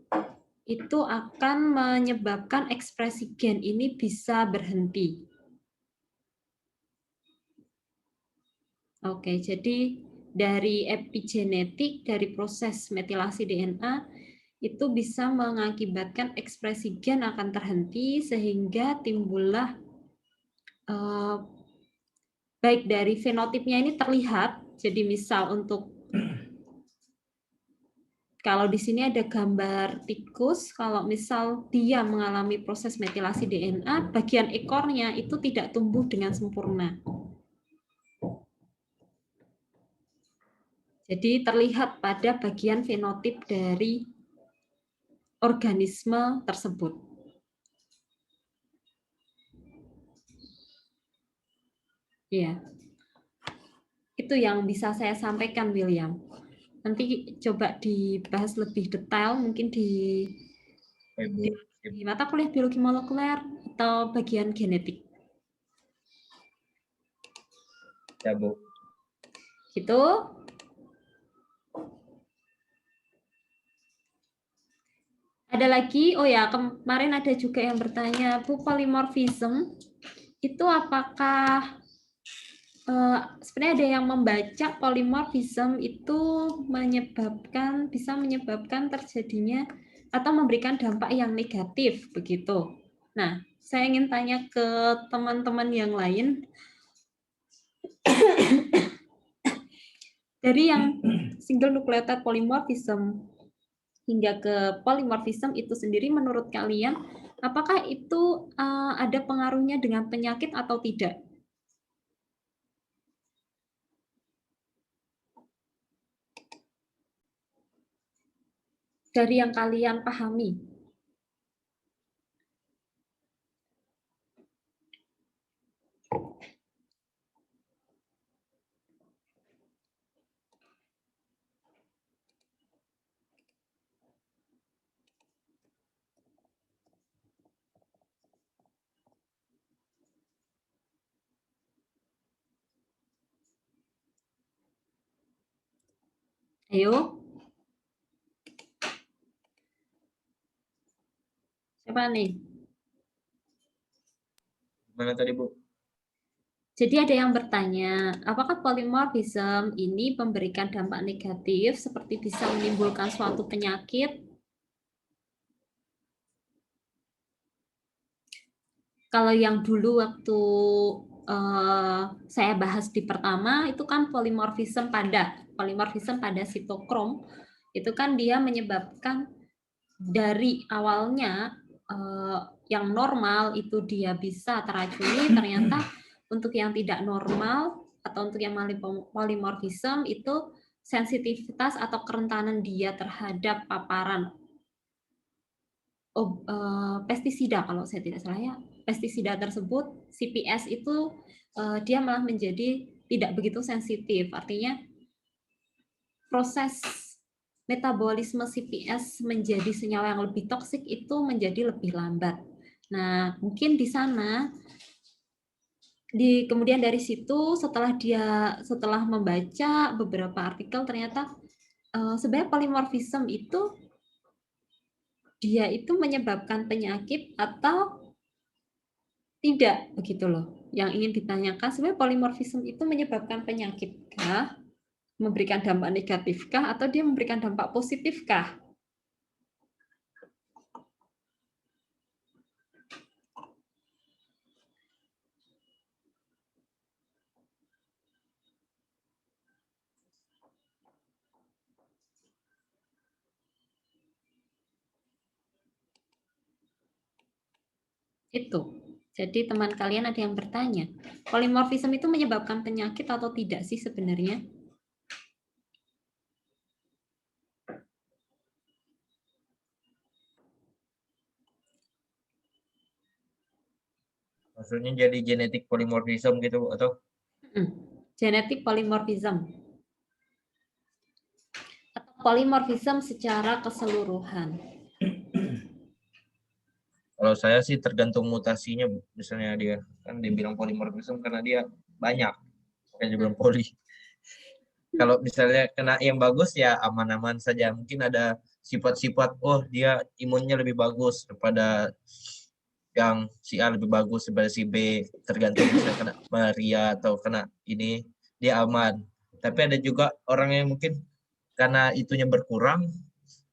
itu akan menyebabkan ekspresi gen ini bisa berhenti. Oke, jadi dari epigenetik, dari proses metilasi DNA, itu bisa mengakibatkan ekspresi gen akan terhenti, sehingga timbullah baik dari fenotipnya ini terlihat. Jadi misal untuk kalau di sini ada gambar tikus, kalau misal dia mengalami proses metilasi DNA, bagian ekornya itu tidak tumbuh dengan sempurna. Jadi terlihat pada bagian fenotip dari organisme tersebut. Ya, itu yang bisa saya sampaikan, William. Nanti coba dibahas lebih detail, mungkin di mata kuliah biologi molekuler atau bagian genetik. Ya, Bu. Gitu. Ada lagi, oh ya, kemarin ada juga yang bertanya, Bu, polymorphism itu apakah sebenarnya ada yang membaca polymorphism itu bisa menyebabkan terjadinya atau memberikan dampak yang negatif begitu. Nah, saya ingin tanya ke teman-teman yang lain dari yang single nucleotide polymorphism hingga ke polymorphism itu sendiri, menurut kalian apakah itu ada pengaruhnya dengan penyakit atau tidak? Dari yang kalian pahami. Ayo. Siapa nih? Mana tadi, Bu? Jadi ada yang bertanya, apakah polymorphism ini memberikan dampak negatif seperti bisa menimbulkan suatu penyakit? Kalau yang dulu waktu saya bahas di pertama, itu kan polymorphism pada sitokrom, itu kan dia menyebabkan dari awalnya yang normal itu dia bisa teracuni, ternyata untuk yang tidak normal atau untuk yang polymorphism itu sensitivitas atau kerentanan dia terhadap paparan pestisida, kalau saya tidak salah ya, pestisida tersebut CPS itu dia malah menjadi tidak begitu sensitif. Artinya proses metabolisme CPS menjadi senyawa yang lebih toksik itu menjadi lebih lambat. Nah, mungkin di sana kemudian dari situ setelah membaca beberapa artikel ternyata sebenarnya polymorphism itu dia itu menyebabkan penyakit atau tidak, begitu loh. Yang ingin ditanyakan sebenarnya polymorphism itu menyebabkan penyakitkah, memberikan dampak negatifkah, atau dia memberikan dampak positifkah? Itu. Jadi teman kalian ada yang bertanya, polymorphism itu menyebabkan penyakit atau tidak sih sebenarnya? Maksudnya jadi genetik polymorphism gitu atau? Genetik polymorphism. Atau polymorphism secara keseluruhan. Kalau saya sih tergantung mutasinya, Bu. Misalnya dia kan dibilang polymorphism karena dia banyak, makanya dibilang poli. Kalau misalnya kena yang bagus ya aman-aman saja. Mungkin ada sifat-sifat, oh dia imunnya lebih bagus daripada yang si A lebih bagus daripada si B. Tergantung misalnya kena malaria atau kena ini, dia aman. Tapi ada juga orang yang mungkin karena itunya berkurang,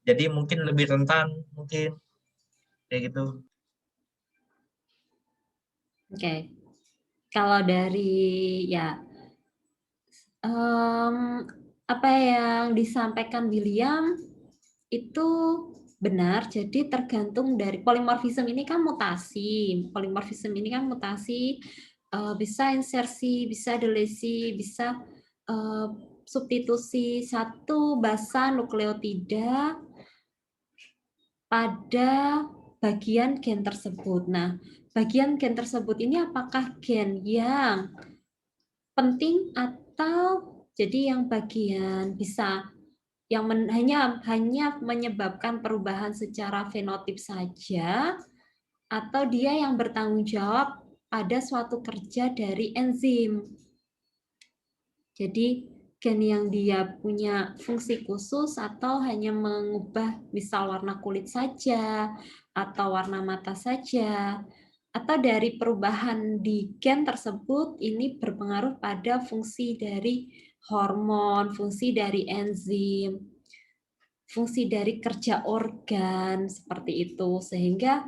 jadi mungkin lebih rentan, mungkin kayak gitu. Oke. Kalau dari ya apa yang disampaikan William itu benar. Jadi tergantung dari polymorphism ini kan mutasi. Polymorphism ini kan mutasi, bisa insersi, bisa delesi, bisa substitusi satu basa nukleotida pada bagian gen tersebut. Nah, bagian gen tersebut ini apakah gen yang penting atau jadi yang bagian bisa yang hanya menyebabkan perubahan secara fenotip saja, atau dia yang bertanggung jawab pada suatu kerja dari enzim. Jadi gen yang dia punya fungsi khusus atau hanya mengubah misal warna kulit saja atau warna mata saja, atau dari perubahan di gen tersebut ini berpengaruh pada fungsi dari hormon, fungsi dari enzim, fungsi dari kerja organ seperti itu, sehingga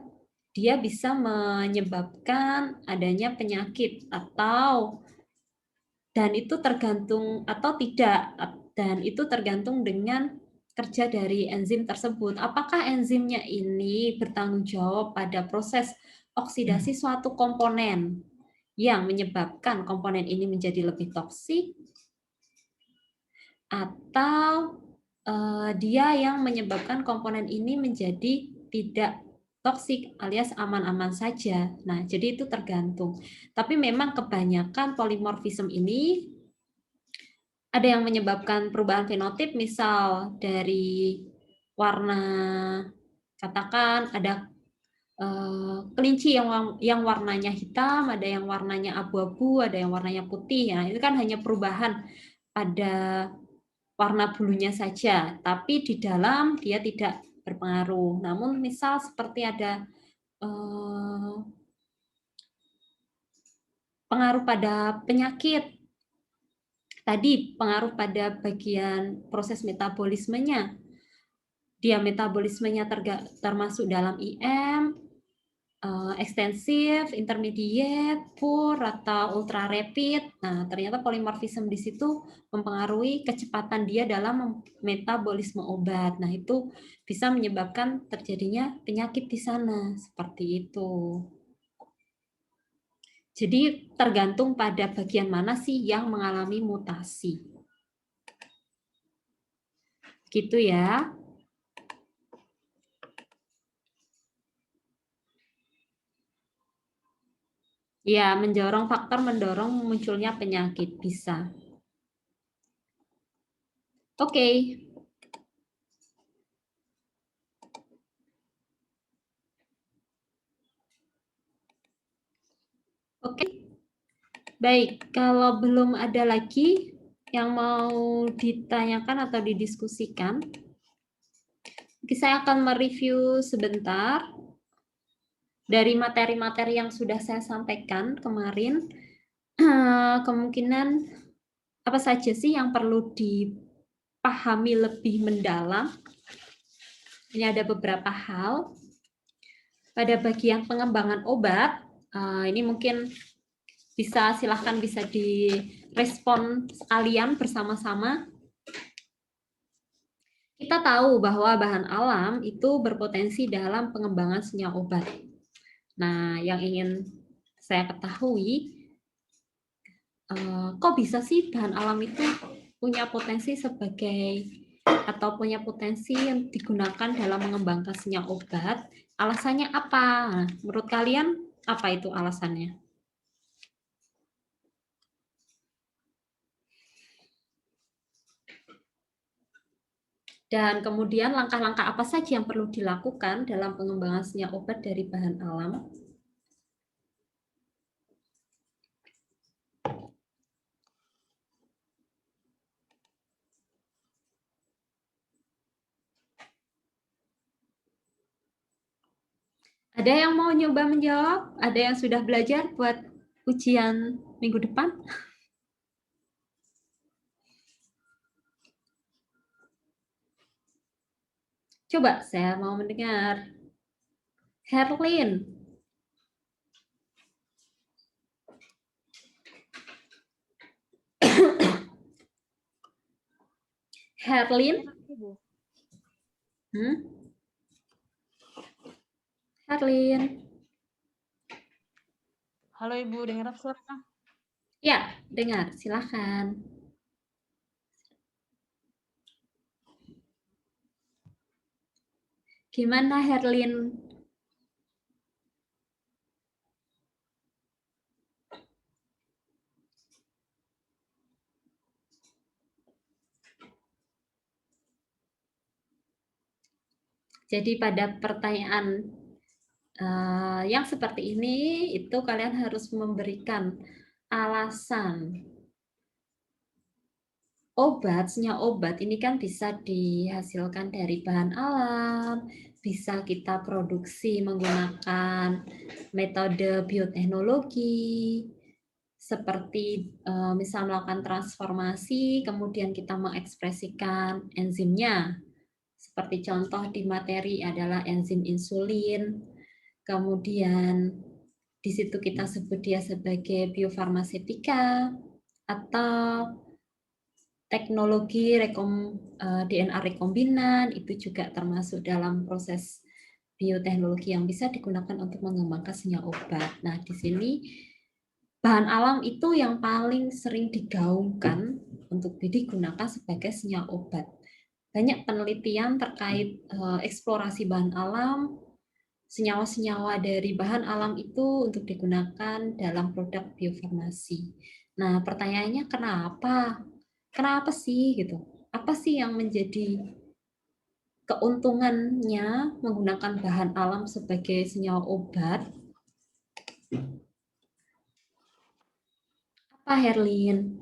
dia bisa menyebabkan adanya penyakit atau dan itu tergantung atau tidak, dan itu tergantung dengan kerja dari enzim tersebut. Apakah enzimnya ini bertanggung jawab pada proses oksidasi suatu komponen yang menyebabkan komponen ini menjadi lebih toksik, atau dia yang menyebabkan komponen ini menjadi tidak toksik alias aman-aman saja. Nah, jadi itu tergantung. Tapi memang kebanyakan polimorfisme ini ada yang menyebabkan perubahan fenotip, misal dari warna, katakan ada kelinci yang warnanya hitam, ada yang warnanya abu-abu, ada yang warnanya putih. Nah, itu kan hanya perubahan pada warna bulunya saja, tapi di dalam dia tidak berpengaruh. Namun misal seperti ada pengaruh pada penyakit, tadi pengaruh pada bagian proses metabolismenya. Dia metabolismenya termasuk dalam IM, ekstensif, intermediate, poor, atau ultra rapid. Nah, ternyata polimorfisme di situ mempengaruhi kecepatan dia dalam metabolisme obat. Nah, itu bisa menyebabkan terjadinya penyakit di sana. Seperti itu. Jadi tergantung pada bagian mana sih yang mengalami mutasi. Gitu ya. Ya, faktor mendorong munculnya penyakit bisa. Oke. Oke. Baik, kalau belum ada lagi yang mau ditanyakan atau didiskusikan, saya akan mereview sebentar dari materi-materi yang sudah saya sampaikan kemarin. Kemungkinan apa saja sih yang perlu dipahami lebih mendalam? Ini ada beberapa hal. Pada bagian pengembangan obat, ini mungkin silahkan bisa direspon sekalian bersama-sama. Kita tahu bahwa bahan alam itu berpotensi dalam pengembangan senyawa obat. Nah, yang ingin saya ketahui, kok bisa sih bahan alam itu punya potensi atau punya potensi yang digunakan dalam mengembangkan senyawa obat? Alasannya apa? Nah, menurut kalian apa itu alasannya? Dan kemudian langkah-langkah apa saja yang perlu dilakukan dalam pengembangan senyawa obat dari bahan alam? Ada yang mau nyoba menjawab? Ada yang sudah belajar buat ujian minggu depan? Coba, saya mau mendengar. Herlin. Herlin? Herlin. Halo Ibu, dengar suara? Ya, dengar. Silakan. Gimana Herlin? Jadi pada pertanyaan yang seperti ini, itu kalian harus memberikan alasan. Senyawa obat ini kan bisa dihasilkan dari bahan alam, bisa kita produksi menggunakan metode bioteknologi, seperti misal melakukan transformasi, kemudian kita mengekspresikan enzimnya. Seperti contoh di materi adalah enzim insulin, kemudian di situ kita sebut dia sebagai biofarmasetika, atau teknologi DNA rekombinan itu juga termasuk dalam proses bioteknologi yang bisa digunakan untuk mengembangkan senyawa obat. Nah, di sini bahan alam itu yang paling sering digaungkan untuk digunakan sebagai senyawa obat. Banyak penelitian terkait eksplorasi bahan alam, senyawa-senyawa dari bahan alam itu untuk digunakan dalam produk biofarmasi. Nah, pertanyaannya kenapa? Kenapa sih gitu? Apa sih yang menjadi keuntungannya menggunakan bahan alam sebagai senyawa obat? Apa Herlin?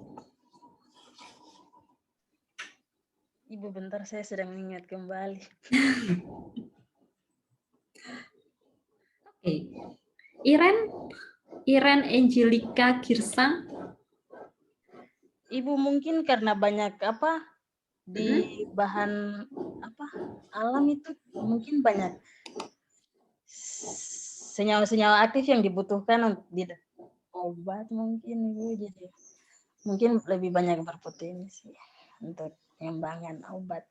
Ibu bentar, saya sedang mengingat kembali. Oke. Iren Angelica Girsang. Ibu mungkin karena banyak di bahan alam itu mungkin banyak senyawa-senyawa aktif yang dibutuhkan di obat mungkin Ibu, jadi mungkin lebih banyak berpotensi untuk pengembangan obat.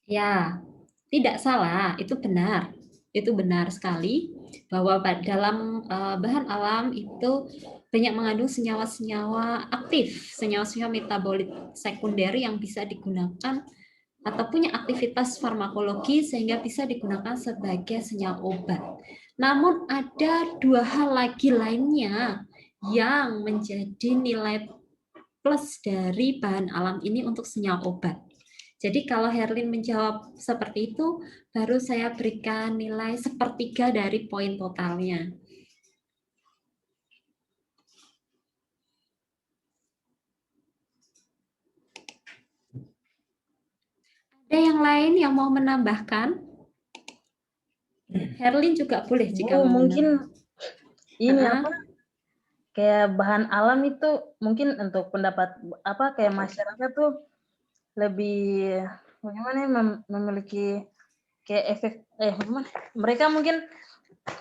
Ya, tidak salah, itu benar. Itu benar sekali bahwa dalam bahan alam itu banyak mengandung senyawa-senyawa aktif, senyawa-senyawa metabolit sekunder yang bisa digunakan atau punya aktivitas farmakologi sehingga bisa digunakan sebagai senyawa obat. Namun ada dua hal lagi lainnya yang menjadi nilai plus dari bahan alam ini untuk senyawa obat. Jadi kalau Herlin menjawab seperti itu, baru saya berikan nilai 1/3 dari poin totalnya. Ada yang lain yang mau menambahkan? Herlin juga boleh jika mau mungkin ini kayak bahan alam itu mungkin untuk pendapat kayak masyarakat tuh lebih bagaimana memiliki kayak efek mereka mungkin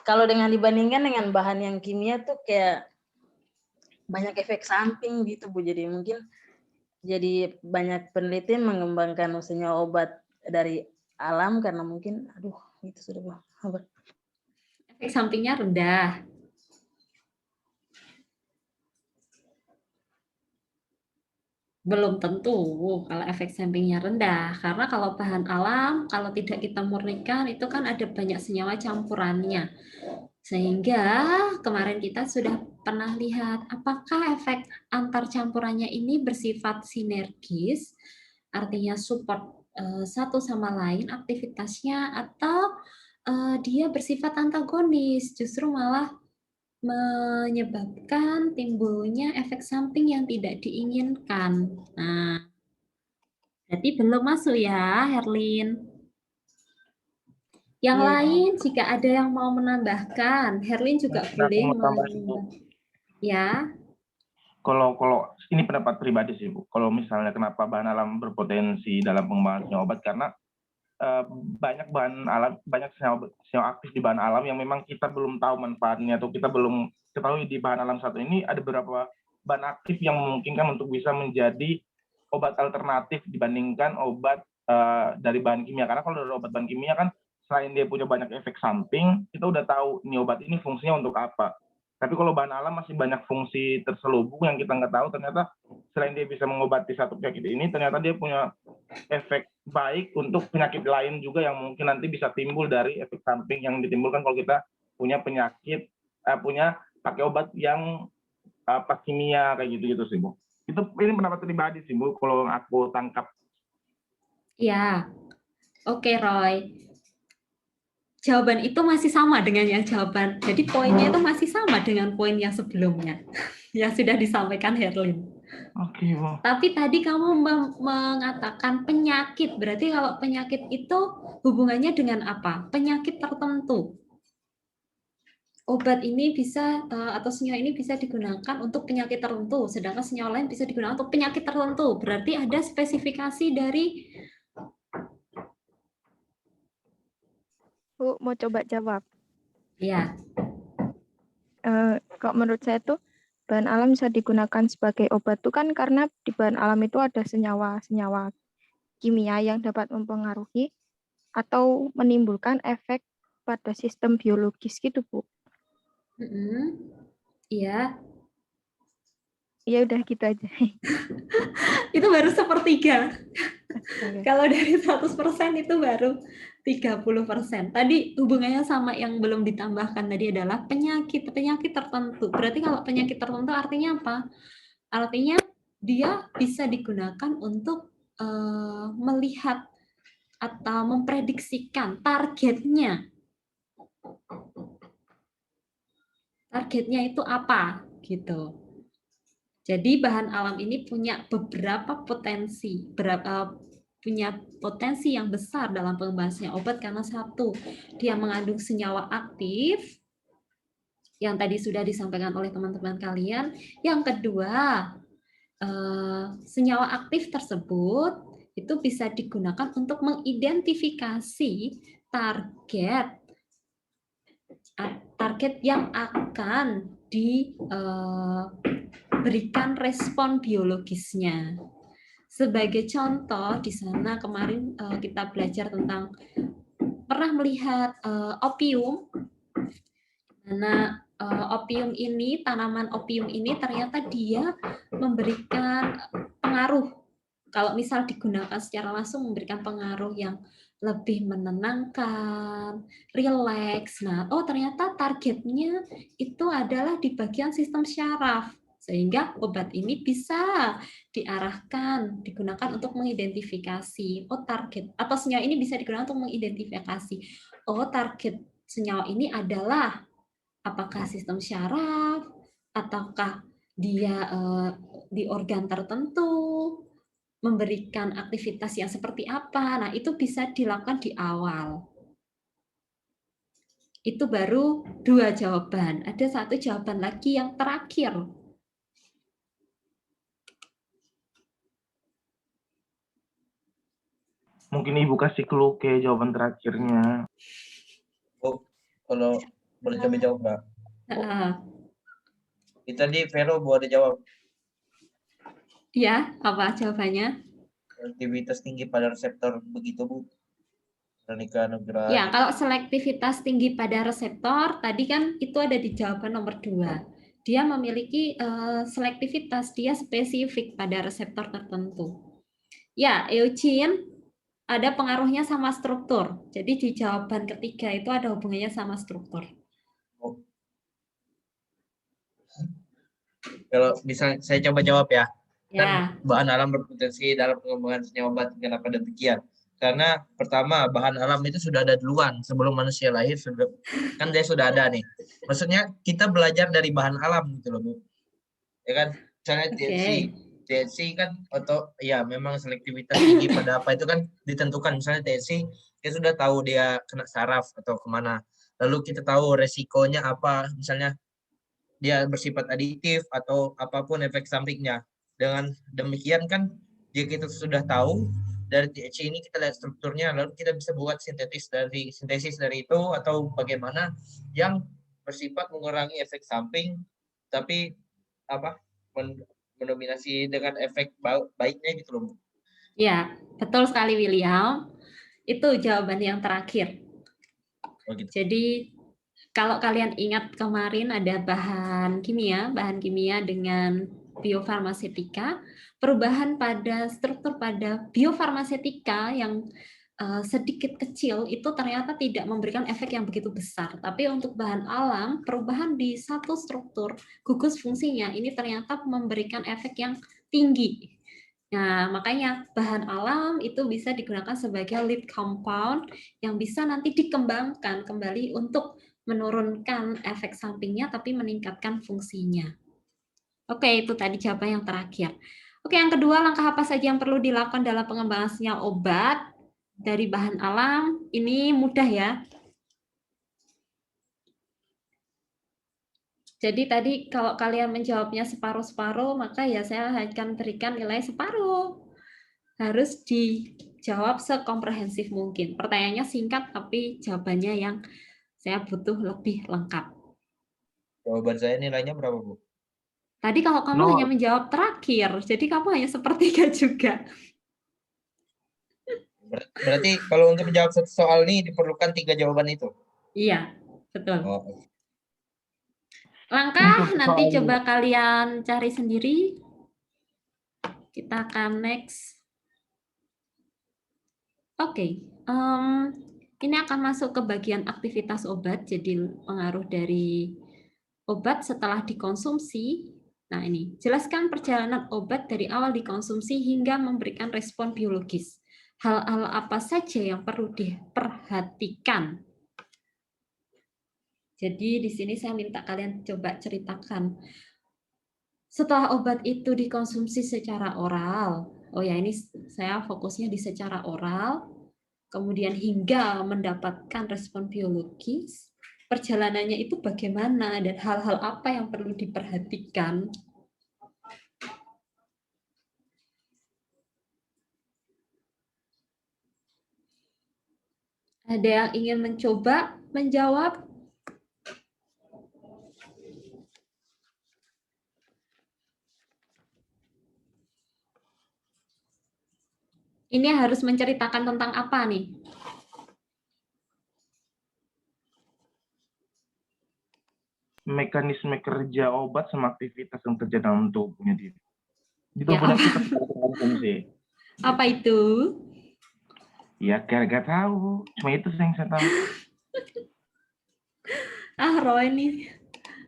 kalau dengan dibandingkan dengan bahan yang kimia tuh kayak banyak efek samping gitu Bu, jadi mungkin jadi banyak penelitian mengembangkan senyawa obat dari alam karena mungkin itu sudah Bu. Efek sampingnya rendah. Belum tentu kalau efek sampingnya rendah, karena kalau bahan alam, kalau tidak kita murnikan, itu kan ada banyak senyawa campurannya. Sehingga kemarin kita sudah pernah lihat apakah efek antar campurannya ini bersifat sinergis, artinya support satu sama lain aktivitasnya, atau dia bersifat antagonis, justru malah menyebabkan timbulnya efek samping yang tidak diinginkan. Nah, berarti belum masuk ya, Herlin. Yang lain, jika ada yang mau menambahkan, Herlin juga boleh menambahkan. Ya. Kalau ini pendapat pribadi sih Bu. Kalau misalnya kenapa bahan alam berpotensi dalam pengembangan obat, karena banyak bahan alam, banyak senyawa aktif di bahan alam yang memang kita belum tahu manfaatnya, atau kita belum ketahui di bahan alam satu ini ada beberapa bahan aktif yang memungkinkan untuk bisa menjadi obat alternatif dibandingkan obat dari bahan kimia. Karena kalau dari obat bahan kimia kan selain dia punya banyak efek samping, kita udah tahu ini obat ini fungsinya untuk apa. Tapi kalau bahan alam masih banyak fungsi terselubung yang kita nggak tahu. Ternyata selain dia bisa mengobati satu penyakit ini, ternyata dia punya efek baik untuk penyakit lain juga yang mungkin nanti bisa timbul dari efek samping yang ditimbulkan kalau kita punya penyakit, punya pakai obat yang kimia kayak gitu-gitu sih, Bu. Ini pendapat pribadi sih, Bu, kalau aku tangkap. Ya, oke Roy. Jawaban itu masih sama dengan yang jawaban. Jadi poinnya itu masih sama dengan poin yang sebelumnya yang sudah disampaikan Herlin. Oke, Bu. Tapi tadi kamu mengatakan penyakit. Berarti kalau penyakit itu hubungannya dengan apa? Penyakit tertentu. Obat ini bisa atau senyawa ini bisa digunakan untuk penyakit tertentu, sedangkan senyawa lain bisa digunakan untuk penyakit tertentu. Berarti ada spesifikasi dari. Bu, mau coba jawab. Ya. Kalau menurut saya tuh bahan alam bisa digunakan sebagai obat tuh kan karena di bahan alam itu ada senyawa-senyawa kimia yang dapat mempengaruhi atau menimbulkan efek pada sistem biologis gitu, Bu. Iya. Ya udah gitu aja. Itu baru sepertiga. Okay. Kalau dari 100% itu baru 30%. Tadi hubungannya sama yang belum ditambahkan tadi adalah penyakit tertentu. Berarti kalau penyakit tertentu artinya apa? Artinya dia bisa digunakan untuk melihat atau memprediksikan targetnya. Targetnya itu apa gitu. Jadi bahan alam ini punya beberapa potensi, punya potensi yang besar dalam pengembangan obat karena satu, dia mengandung senyawa aktif yang tadi sudah disampaikan oleh teman-teman kalian. Yang kedua, senyawa aktif tersebut itu bisa digunakan untuk mengidentifikasi target yang akan diberikan respon biologisnya. Sebagai contoh, di sana kemarin kita belajar tentang pernah melihat opium, mana opium ini, tanaman opium ini ternyata dia memberikan pengaruh. Kalau misal digunakan secara langsung memberikan pengaruh yang lebih menenangkan, rileks. Nah, ternyata targetnya itu adalah di bagian sistem syaraf. Sehingga obat ini bisa diarahkan, digunakan untuk mengidentifikasi, target, atau senyawa ini bisa digunakan untuk mengidentifikasi, target senyawa ini adalah apakah sistem syaraf, ataukah dia di organ tertentu, memberikan aktivitas yang seperti apa. Nah, itu bisa dilakukan di awal. Itu baru 2 jawaban. Ada 1 jawaban lagi yang terakhir. Mungkin Ibu kasih clue ke jawaban terakhirnya. Oh, kalau boleh coba jawab nggak? Tadi Vero boleh jawab. Ya, apa jawabannya? Selektivitas tinggi pada reseptor begitu, Bu. Ya, kalau selektivitas tinggi pada reseptor, tadi kan itu ada di jawaban nomor 2. Dia memiliki selektivitas, dia spesifik pada reseptor tertentu. Ya, Eugene, ada pengaruhnya sama struktur. Jadi di jawaban ketiga itu ada hubungannya sama struktur. Oh. Kalau bisa saya coba jawab ya. Kan bahan alam berpotensi dalam pengembangan senyawa obat. Kenapa demikian? Karena pertama bahan alam itu sudah ada duluan sebelum manusia lahir, kan dia sudah ada nih. Maksudnya kita belajar dari bahan alam gitu loh, Bu. Ya kan? Misalnya THC kan atau ya memang selektivitas tinggi pada apa itu kan ditentukan. Misalnya THC kita sudah tahu dia kena saraf atau kemana. Lalu kita tahu resikonya apa, misalnya dia bersifat aditif atau apapun efek sampingnya. Dengan demikian kan jika kita sudah tahu dari THC ini kita lihat strukturnya, lalu kita bisa buat sintesis dari itu atau bagaimana yang bersifat mengurangi efek samping tapi mendominasi dengan efek baiknya gitu loh. Ya, betul sekali William. Itu jawaban yang terakhir. Oh, gitu. Jadi kalau kalian ingat kemarin ada bahan kimia dengan biofarmasetika, perubahan pada struktur pada biofarmasetika yang sedikit kecil itu ternyata tidak memberikan efek yang begitu besar. Tapi untuk bahan alam, perubahan di satu struktur gugus fungsinya ini ternyata memberikan efek yang tinggi. Nah, makanya bahan alam itu bisa digunakan sebagai lead compound yang bisa nanti dikembangkan kembali untuk menurunkan efek sampingnya tapi meningkatkan fungsinya. Oke, itu tadi jawaban yang terakhir. Oke, yang kedua, langkah apa saja yang perlu dilakukan dalam pengembangan sinyal obat dari bahan alam? Ini mudah ya. Jadi tadi kalau kalian menjawabnya separuh-separuh, maka ya saya akan berikan nilai separuh. Harus dijawab sekomprehensif mungkin. Pertanyaannya singkat, tapi jawabannya yang saya butuh lebih lengkap. Jawaban saya nilainya berapa, Bu? Tadi kalau kamu hanya menjawab terakhir, jadi kamu hanya sepertiga juga. Berarti kalau untuk menjawab satu soal ini diperlukan 3 jawaban itu? Iya, betul. Oh. Langkah nanti coba kalian cari sendiri. Kita akan next. Oke, ini akan masuk ke bagian aktivitas obat, jadi pengaruh dari obat setelah dikonsumsi. Nah ini, jelaskan perjalanan obat dari awal dikonsumsi hingga memberikan respon biologis. Hal-hal apa saja yang perlu diperhatikan? Jadi di sini saya minta kalian coba ceritakan. Setelah obat itu dikonsumsi secara oral, oh ya ini saya fokusnya di secara oral, kemudian hingga mendapatkan respon biologis, perjalanannya itu bagaimana dan hal-hal apa yang perlu diperhatikan? Ada yang ingin mencoba menjawab? Ini harus menceritakan tentang apa nih? Mekanisme kerja obat sama aktivitas yang terjadi dalam tubuhnya dia. Di Ya, tubuhnya kita konsumsi. Apa itu? Ya, gak tahu. Cuma itu yang saya tahu. Roy nih.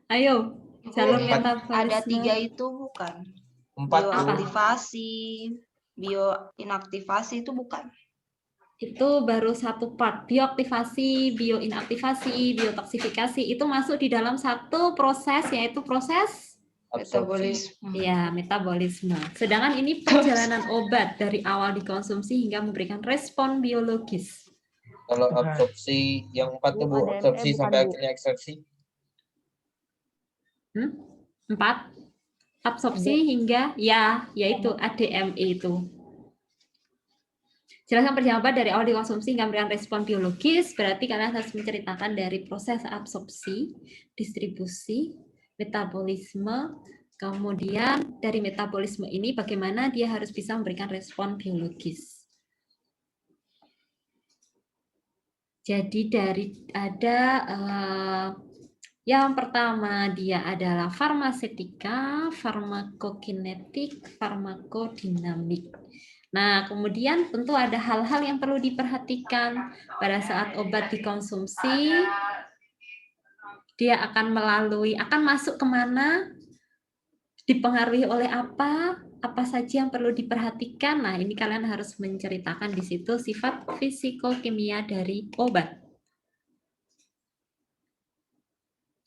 Ayo, jalur metabolisme. Ada 3 itu bukan? 4. Bioaktivasi, bioinaktivasi itu bukan? Itu baru satu part. Bioaktivasi, bioinaktivasi, biotoksifikasi itu masuk di dalam satu proses, yaitu proses metabolisme. Ya, metabolisme. Sedangkan ini perjalanan obat dari awal dikonsumsi hingga memberikan respon biologis. Kalau absorpsi yang 4 itu, Bu, absorpsi sampai akhirnya ekstraksi. 4. Absorpsi hingga yaitu ADME itu. Jelaskan perjalanan obat dari awal dikonsumsi hingga memberikan respon biologis, berarti kalian harus menceritakan dari proses absorpsi, distribusi, metabolisme, kemudian dari metabolisme ini bagaimana dia harus bisa memberikan respon biologis. Jadi yang pertama dia adalah farmasetika, farmakokinetik, farmakodinamik. Nah, kemudian tentu ada hal-hal yang perlu diperhatikan pada saat obat dikonsumsi. Dia akan masuk kemana, dipengaruhi oleh apa saja yang perlu diperhatikan. Nah, ini kalian harus menceritakan di situ sifat fisikokimia dari obat.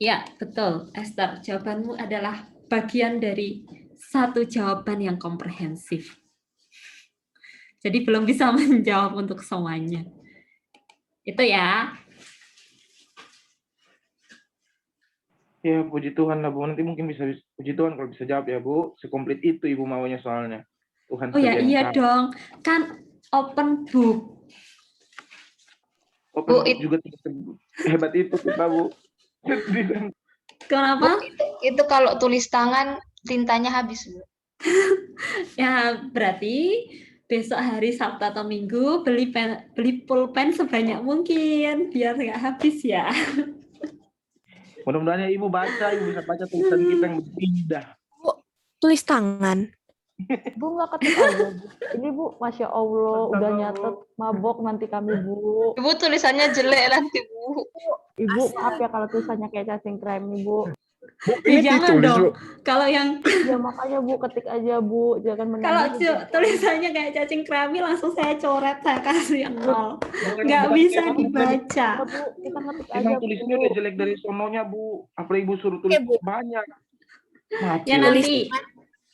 Ya, betul, Esther. Jawabanmu adalah bagian dari satu jawaban yang komprehensif. Jadi belum bisa menjawab untuk semuanya. Itu ya. Ya, puji Tuhan lah, Bu. Nanti mungkin bisa puji Tuhan kalau bisa jawab ya, Bu. Sekomplit itu Ibu maunya soalnya. Tuhan. Oh ya, iya dong. Kan open book. Open book juga hebat itu kita, Bu. Kenapa? Itu kalau tulis tangan tintanya habis, Bu. Ya, berarti besok hari Sabtu atau Minggu beli pulpen sebanyak mungkin biar nggak habis ya. Mudah-mudahan Ibu bisa baca tulisan kita yang indah. tulis tangan. Bu nggak ketik aja, Bu. Ini Bu, Masya Allah, udah nyatet mabok nanti kami, Bu. Ibu tulisannya jelek nanti, Bu. Ibu, maaf ya kalau tulisannya kayak cacing kremi, Bu. Jangan dong. Kalau yang Ya makanya Bu, ketik aja, Bu. Jangan kalau menangis. tulisannya kayak cacing kremi langsung saya coret, saya kasih yang nol. Nggak bisa dibaca. Bu, kita ngetik aja, Emang Bu. tulisnya udah jelek dari sononya, Bu. Apa Ibu suruh tulis Bu. banyak? Mati Ya lah. nanti.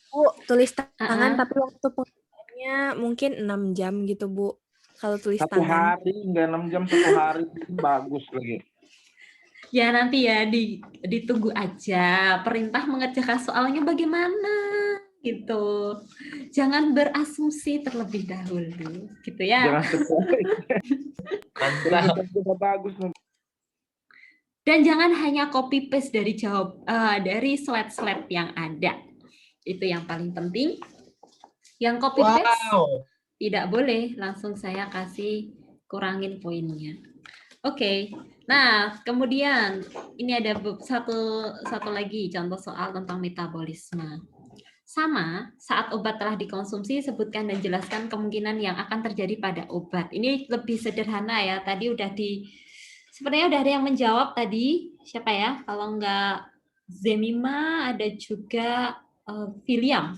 Bu, tulis tangan tapi waktu pengerjaannya mungkin 6 jam gitu, Bu. Kalau tulis Satu tangan. hari, enggak 6 jam, 1 hari. Bagus lagi. Ya nanti ya ditunggu aja perintah mengerjakan soalnya bagaimana gitu. Jangan berasumsi terlebih dahulu gitu ya. Jangan sesuai. Mantap. Bagus. Dan jangan hanya copy paste dari slide-slide yang ada. Itu yang paling penting. Yang copy paste tidak boleh, langsung saya kasih kurangin poinnya. Oke. Nah, kemudian ini ada satu lagi contoh soal tentang metabolisme. Sama, saat obat telah dikonsumsi, sebutkan dan jelaskan kemungkinan yang akan terjadi pada obat. Ini lebih sederhana ya. Tadi sebenarnya udah ada yang menjawab tadi. Siapa ya? Kalau enggak Zemima, ada juga William.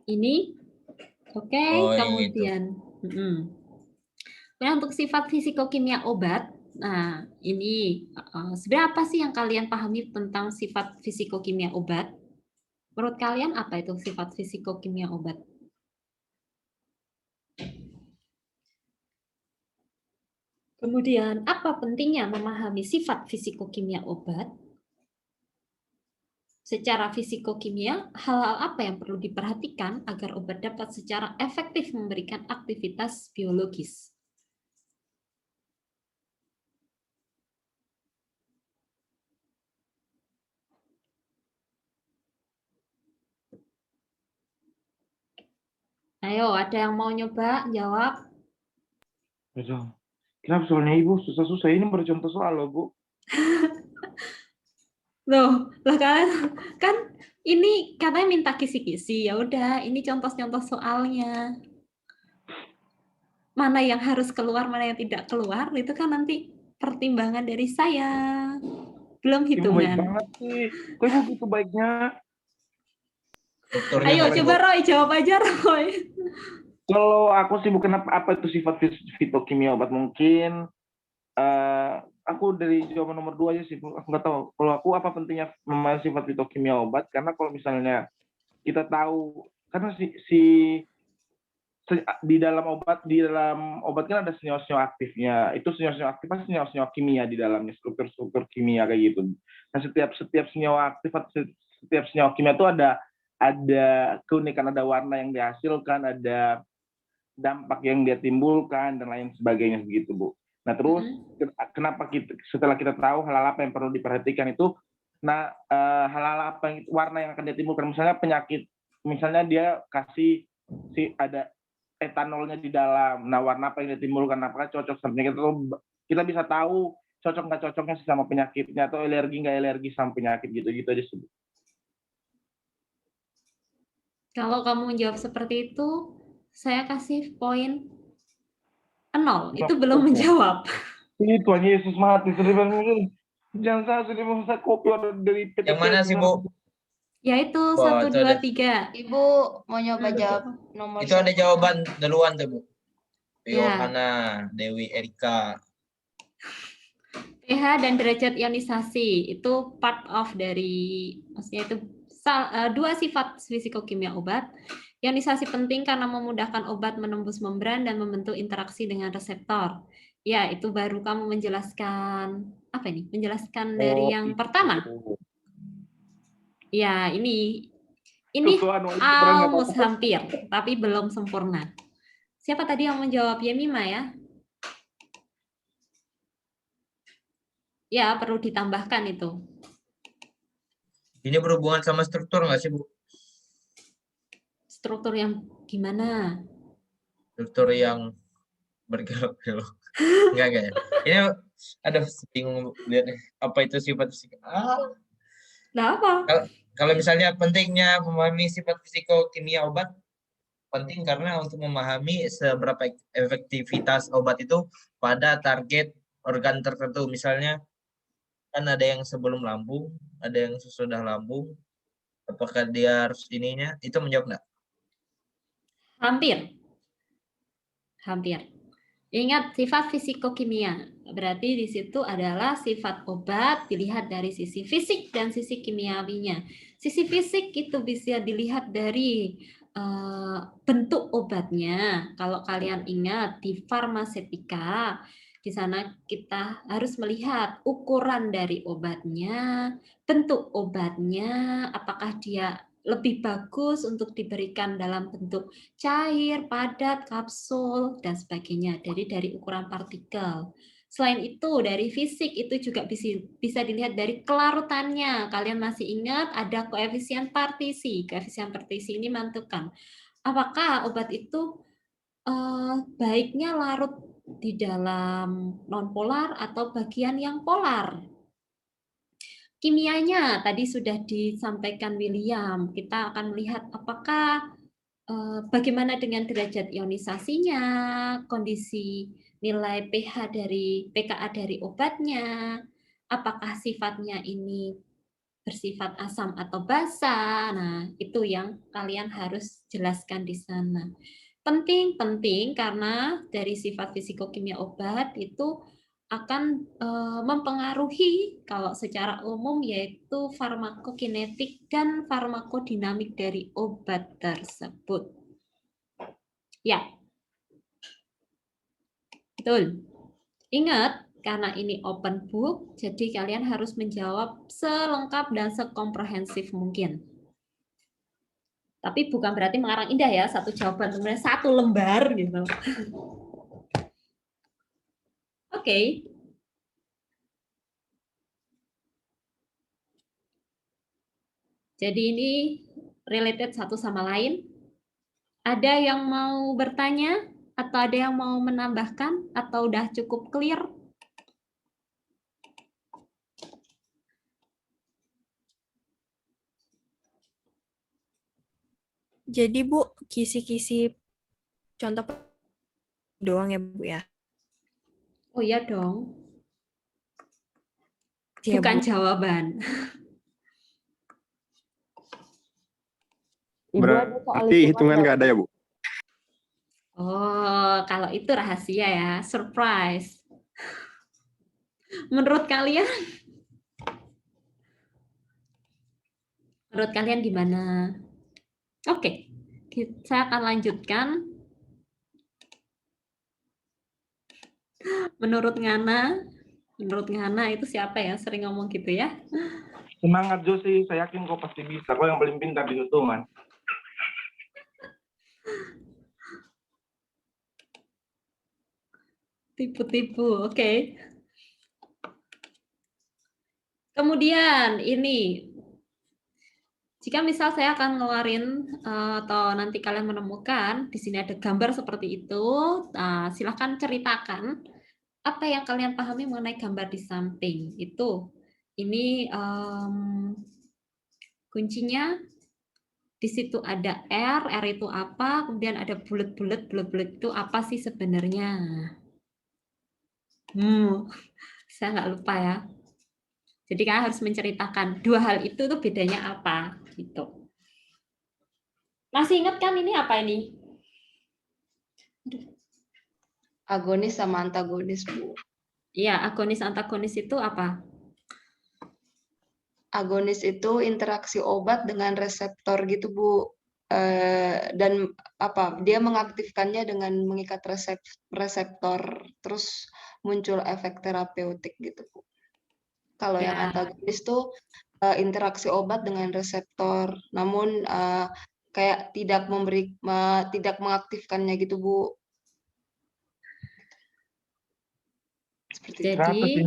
Ini, oke. Kemudian. Nah, untuk sifat fisikokimia obat, nah ini sebenarnya apa sih yang kalian pahami tentang sifat fisikokimia obat? Menurut kalian apa itu sifat fisikokimia obat? Kemudian, apa pentingnya memahami sifat fisikokimia obat? Secara fisikokimia, hal-hal apa yang perlu diperhatikan agar obat dapat secara efektif memberikan aktivitas biologis? Ayo, ada yang mau nyoba jawab? Kenapa soalnya Ibu susah-susah ini bercontoh soal loh, Bu? Loh, lah kalian kan ini katanya minta kisi-kisi. Ya udah, ini contoh-contoh soalnya. Mana yang harus keluar, mana yang tidak keluar, itu kan nanti pertimbangan dari saya. Belum Ibu baik hitungan. banget sih. Kok Ibu gitu baiknya? Ayo coba Roy, jawab aja Roy. Kalau aku sih bukan apa itu sifat fitokimia obat, mungkin aku dari jawaban nomor 2 aja sih. Aku nggak tahu. Kalau aku apa pentingnya memahami sifat fitokimia obat? Karena kalau misalnya kita tahu, karena di dalam obat kan ada senyawa-senyawa aktifnya. Itu senyawa-senyawa aktif pasti senyawa-senyawa kimia di dalamnya, struktur kimia kayak gitu. Nah, setiap senyawa aktif atau setiap senyawa kimia itu ada keunikan, ada warna yang dihasilkan, ada dampak yang dia timbulkan dan lain sebagainya begitu, Bu. Nah, terus kenapa setelah kita tahu hal-hal apa yang perlu diperhatikan itu, nah hal-hal apa yang warna yang akan dia timbulkan, misalnya penyakit, misalnya dia kasih ada etanolnya di dalam. Nah, warna apa yang dia timbulkan, apakah cocok sama penyakit, kita bisa tahu cocok nggak cocoknya sama penyakitnya, atau alergi nggak alergi sama penyakit gitu aja sih. Kalau kamu menjawab seperti itu, saya kasih poin 0. Itu belum menjawab. Tuhan Yesus mati. Jangan sudah masa kopi dari PT. Yang mana sih, Bu? Yaitu 1, 2, 3. Ibu mau nyoba jawab nomor itu ada jawaban duluan tuh, Bu. Ya. Dewi Erika. pH dan derajat ionisasi itu part of dari, maksudnya itu 2 sifat fisikokimia obat. Ionisasi penting karena memudahkan obat menembus membran dan membentuk interaksi dengan reseptor. Ya, itu baru kamu menjelaskan apa ini? Menjelaskan dari yang pertama. Ya, ini almost hampir, tapi belum sempurna. Siapa tadi yang menjawab? Yemima ya? Ya, perlu ditambahkan itu. Ini berhubungan sama struktur nggak sih, Bu? Struktur yang gimana? Struktur yang bergelok-gelok. Enggak ya. Ini Aduh, bingung lihatnya. Apa itu sifat fisika? Nah, apa? Kalau misalnya pentingnya memahami sifat fisikokimia obat, penting karena untuk memahami seberapa efektivitas obat itu pada target organ tertentu. Misalnya, kan ada yang sebelum lambung, ada yang sesudah lambung. Apakah dia harus ininya? Itu menjawab nggak? Hampir. Ingat sifat fisikokimia. Berarti di situ adalah sifat obat dilihat dari sisi fisik dan sisi kimiawinya. Sisi fisik itu bisa dilihat dari bentuk obatnya. Kalau kalian ingat di farmasetika, di sana kita harus melihat ukuran dari obatnya, bentuk obatnya, apakah dia lebih bagus untuk diberikan dalam bentuk cair, padat, kapsul, dan sebagainya. Dari ukuran partikel. Selain itu, dari fisik itu juga bisa dilihat dari kelarutannya. Kalian masih ingat ada koefisien partisi. Koefisien partisi ini menentukan apakah obat itu baiknya larut di dalam nonpolar atau bagian yang polar. Kimianya tadi sudah disampaikan William. Kita akan melihat apakah bagaimana dengan derajat ionisasinya, kondisi nilai pH dari pKa dari obatnya, apakah sifatnya ini bersifat asam atau basa. Nah, itu yang kalian harus jelaskan di sana. Penting karena dari sifat fisikokimia obat itu akan mempengaruhi kalau secara umum yaitu farmakokinetik dan farmakodinamik dari obat tersebut. Ya, betul. Ingat, karena ini open book, jadi kalian harus menjawab selengkap dan sekomprehensif mungkin. Tapi bukan berarti mengarang indah ya, satu jawaban kemudian satu lembar gitu. Oke. Jadi ini related satu sama lain. Ada yang mau bertanya atau ada yang mau menambahkan atau udah cukup clear? Jadi Bu, kisi-kisi contoh doang ya Bu ya? Oh iya dong. Ya, Bukan Bu. jawaban. Ibu ada soal Berarti hitungan nggak ada ya, Bu? Oh, kalau itu rahasia ya, surprise. Menurut kalian? Menurut kalian gimana? Oke, saya akan lanjutkan. Menurut Ngana itu siapa ya? Sering ngomong gitu ya? Semangat Josi, saya yakin kau pasti bisa. Kau yang paling pintar di hitungan. Tipu-tipu, oke. Kemudian ini, jika misal saya akan ngeluarin atau nanti kalian menemukan di sini ada gambar seperti itu, silahkan ceritakan apa yang kalian pahami mengenai gambar di samping itu. Ini kuncinya di situ ada R itu apa, kemudian ada bulat-bulat itu apa sih sebenarnya? Saya nggak lupa ya. Jadi kalian harus menceritakan dua hal itu tuh bedanya apa gitu. Masih ingat kan ini apa ini? Agonis sama antagonis, Bu. Iya, agonis antagonis itu apa? Agonis itu interaksi obat dengan reseptor gitu, Bu. Dan apa? Dia mengaktifkannya dengan mengikat reseptor, terus muncul efek terapeutik gitu, Bu. Kalau yang antagonis tuh interaksi obat dengan reseptor, namun kayak tidak mengaktifkannya gitu, Bu. Seperti jadi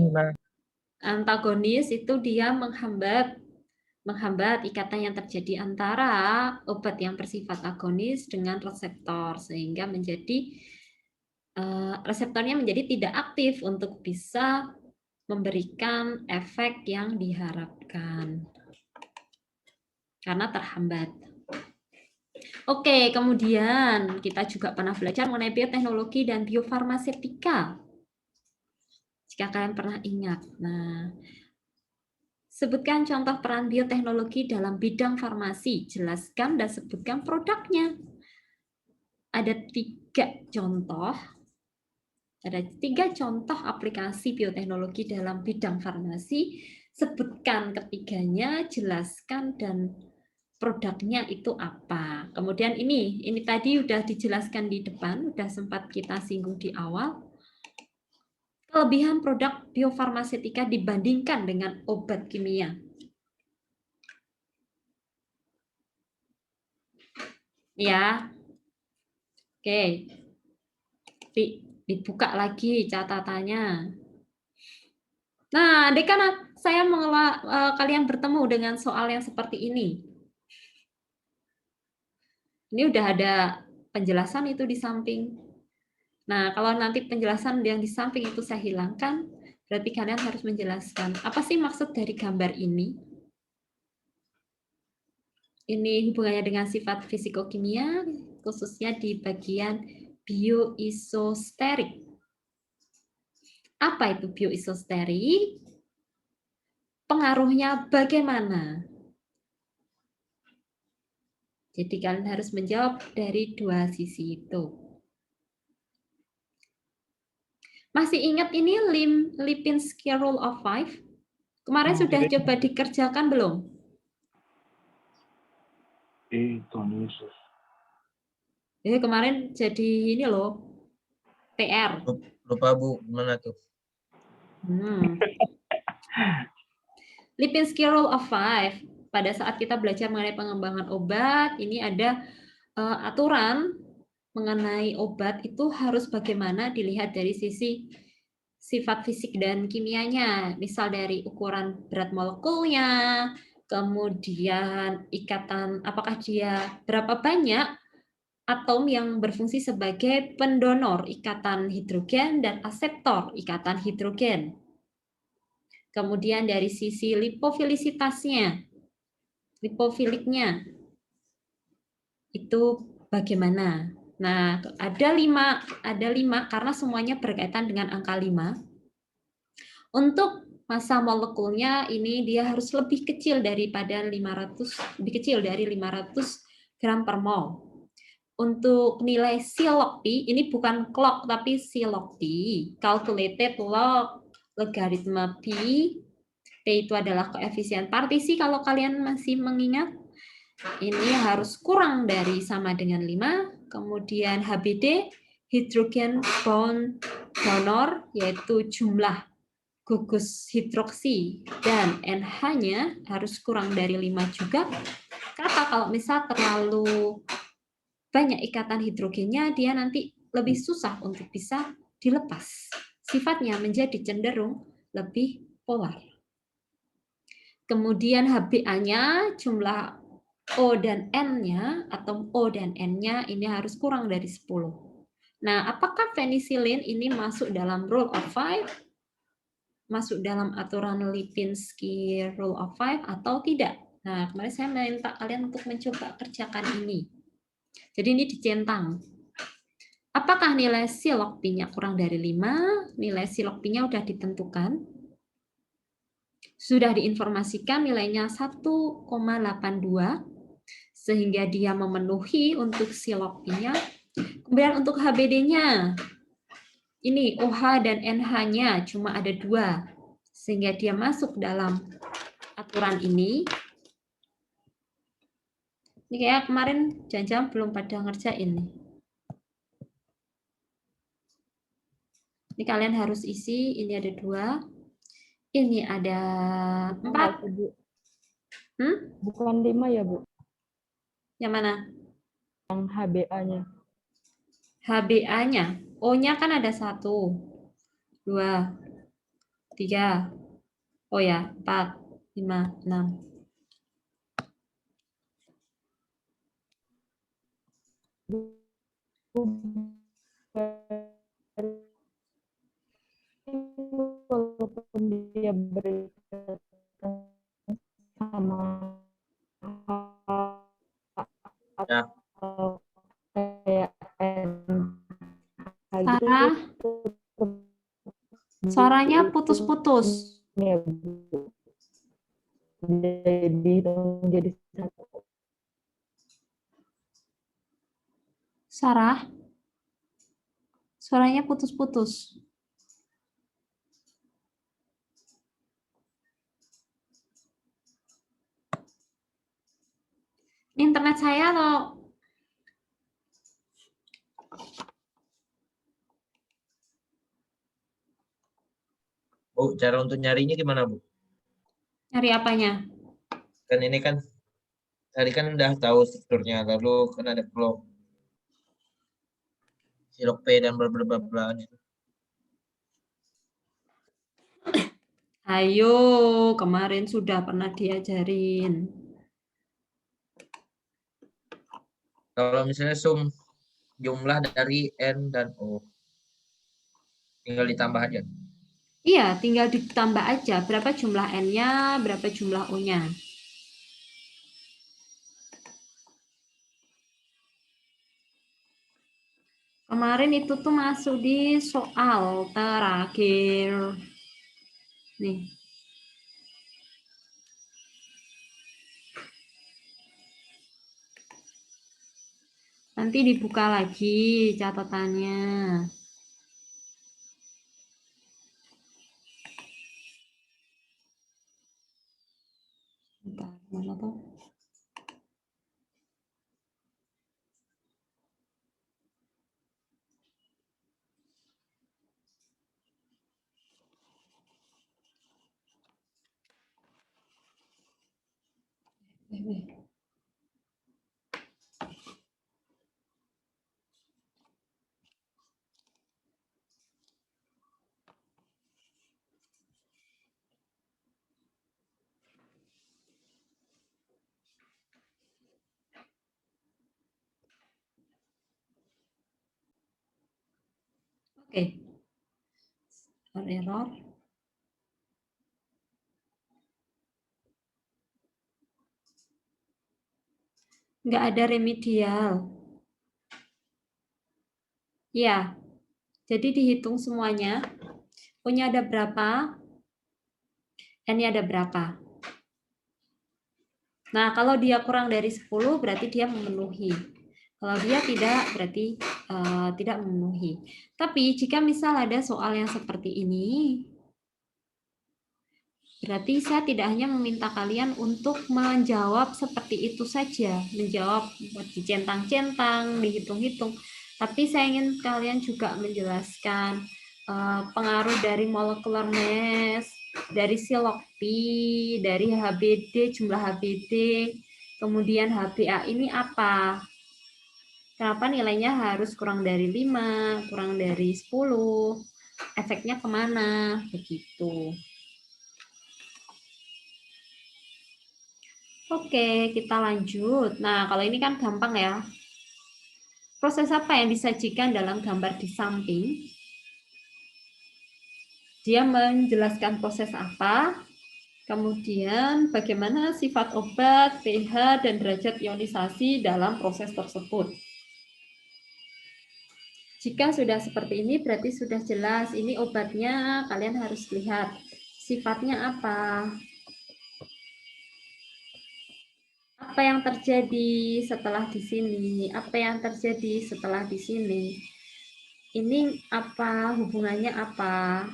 antagonis itu dia menghambat ikatan yang terjadi antara obat yang bersifat agonis dengan reseptor sehingga menjadi reseptornya menjadi tidak aktif untuk bisa memberikan efek yang diharapkan karena terhambat. Oke, kemudian kita juga pernah belajar mengenai bioteknologi dan biofarmaseutika. Jika kalian pernah ingat. Nah, sebutkan contoh peran bioteknologi dalam bidang farmasi. Jelaskan dan sebutkan produknya. Ada 3 contoh. Ada 3 contoh aplikasi bioteknologi dalam bidang farmasi. Sebutkan ketiganya, jelaskan, dan produknya itu apa. Kemudian ini tadi udah dijelaskan di depan, udah sempat kita singgung di awal. Kelebihan produk biofarmaseutika dibandingkan dengan obat kimia. Ya, oke. Dibuka lagi catatannya. Nah, adik kan saya kalian bertemu dengan soal yang seperti ini. Ini udah ada penjelasan itu di samping. Nah, kalau nanti penjelasan yang di samping itu saya hilangkan, berarti kalian harus menjelaskan apa sih maksud dari gambar ini. Ini hubungannya dengan sifat fisikokimia, khususnya di bagian bioisosterik. Apa itu bioisosterik? Pengaruhnya bagaimana? Jadi kalian harus menjawab dari 2 sisi itu. Masih ingat ini Lipinski Rule of 5? Kemarin sudah coba dikerjakan belum? Tuhan Yesus. Kemarin jadi ini loh, PR. Lupa Bu, gimana tuh? Lipinski Rule of 5. Pada saat kita belajar mengenai pengembangan obat, ini ada aturan mengenai obat itu harus bagaimana dilihat dari sisi sifat fisik dan kimianya. Misal dari ukuran berat molekulnya, kemudian ikatan, apakah dia berapa banyak atom yang berfungsi sebagai pendonor ikatan hidrogen dan aseptor ikatan hidrogen. Kemudian dari sisi lipofiliknya, itu bagaimana? Nah, ada 5 karena semuanya berkaitan dengan angka 5. Untuk massa molekulnya ini dia harus lebih kecil dari 500 gram per mol. Untuk nilai C log P, ini bukan clock tapi C log P, calculated log logaritma P. P itu adalah koefisien partisi kalau kalian masih mengingat. Ini harus kurang dari sama dengan 5. Kemudian HBD, hydrogen bond donor, yaitu jumlah gugus hidroksi, dan NH-nya harus kurang dari 5 juga. Kalau misal terlalu banyak ikatan hidrogennya, dia nanti lebih susah untuk bisa dilepas. Sifatnya menjadi cenderung lebih polar. Kemudian HBA-nya, jumlah O dan N-nya, atom O dan N-nya ini harus kurang dari 10. Nah, apakah penicillin ini masuk dalam Rule of 5? Masuk dalam aturan Lipinski Rule of 5 atau tidak? Nah, kemarin saya minta kalian untuk mencoba kerjakan ini. Jadi ini dicentang. Apakah nilai C log P-nya kurang dari 5? Nilai C log P-nya sudah ditentukan. Sudah diinformasikan nilainya 1,82, sehingga dia memenuhi untuk C log P-nya. Kemudian untuk HBD-nya, ini OH dan NH-nya cuma ada 2, sehingga dia masuk dalam aturan ini. Ini kayak kemarin jangan-jangan belum pada ngerjain nih. Ini kalian harus isi, ini ada 2. Ini ada 4. Bukan 5 ya, Bu? Yang mana? Yang HBA-nya. HBA-nya. O-nya kan ada 1, 2, 3. Oh ya, 4, 5, 6. walaupun dia berkaitan sama Ya. kayak Sarah, suaranya putus-putus. ya, Bu. Jadi satu. Sarah, suaranya putus-putus. Ini internet saya atau Bu, cara untuk nyarinya gimana, Bu? nyari apanya? Kan ini kan tadi kan udah tahu strukturnya, lalu kan ada blok silok P dan bla bla bla bla gitu. Ayo, kemarin sudah pernah diajarin. Kalau misalnya sum jumlah dari N dan O, tinggal ditambah aja. Iya, tinggal ditambah aja berapa jumlah N-nya, berapa jumlah O-nya. Kemarin itu tuh masuk di soal terakhir. Nih. Nanti dibuka lagi catatannya. Bentar, mana tuh? Oke. Error. Nggak ada remedial. Ya, jadi dihitung semuanya. O-nya ada berapa? N-nya ada berapa? Nah, kalau dia kurang dari 10, berarti dia memenuhi. Kalau dia tidak, berarti tidak memenuhi. Tapi jika misal ada soal yang seperti ini, berarti saya tidak hanya meminta kalian untuk menjawab seperti itu saja, menjawab dicentang-centang, dihitung-hitung, tapi saya ingin kalian juga menjelaskan pengaruh dari molecular mass, dari silok P, dari HBD, jumlah HBD, kemudian HbA ini apa? Kenapa nilainya harus kurang dari 5, kurang dari 10, efeknya kemana, begitu. Oke, kita lanjut. Nah, kalau ini kan gampang ya. Proses apa yang disajikan dalam gambar di samping? Dia menjelaskan proses apa, kemudian bagaimana sifat obat, pH, dan derajat ionisasi dalam proses tersebut. Jika sudah seperti ini, berarti sudah jelas ini obatnya, kalian harus lihat sifatnya apa. Apa yang terjadi setelah di sini? Apa yang terjadi setelah di sini? Ini apa, hubungannya apa?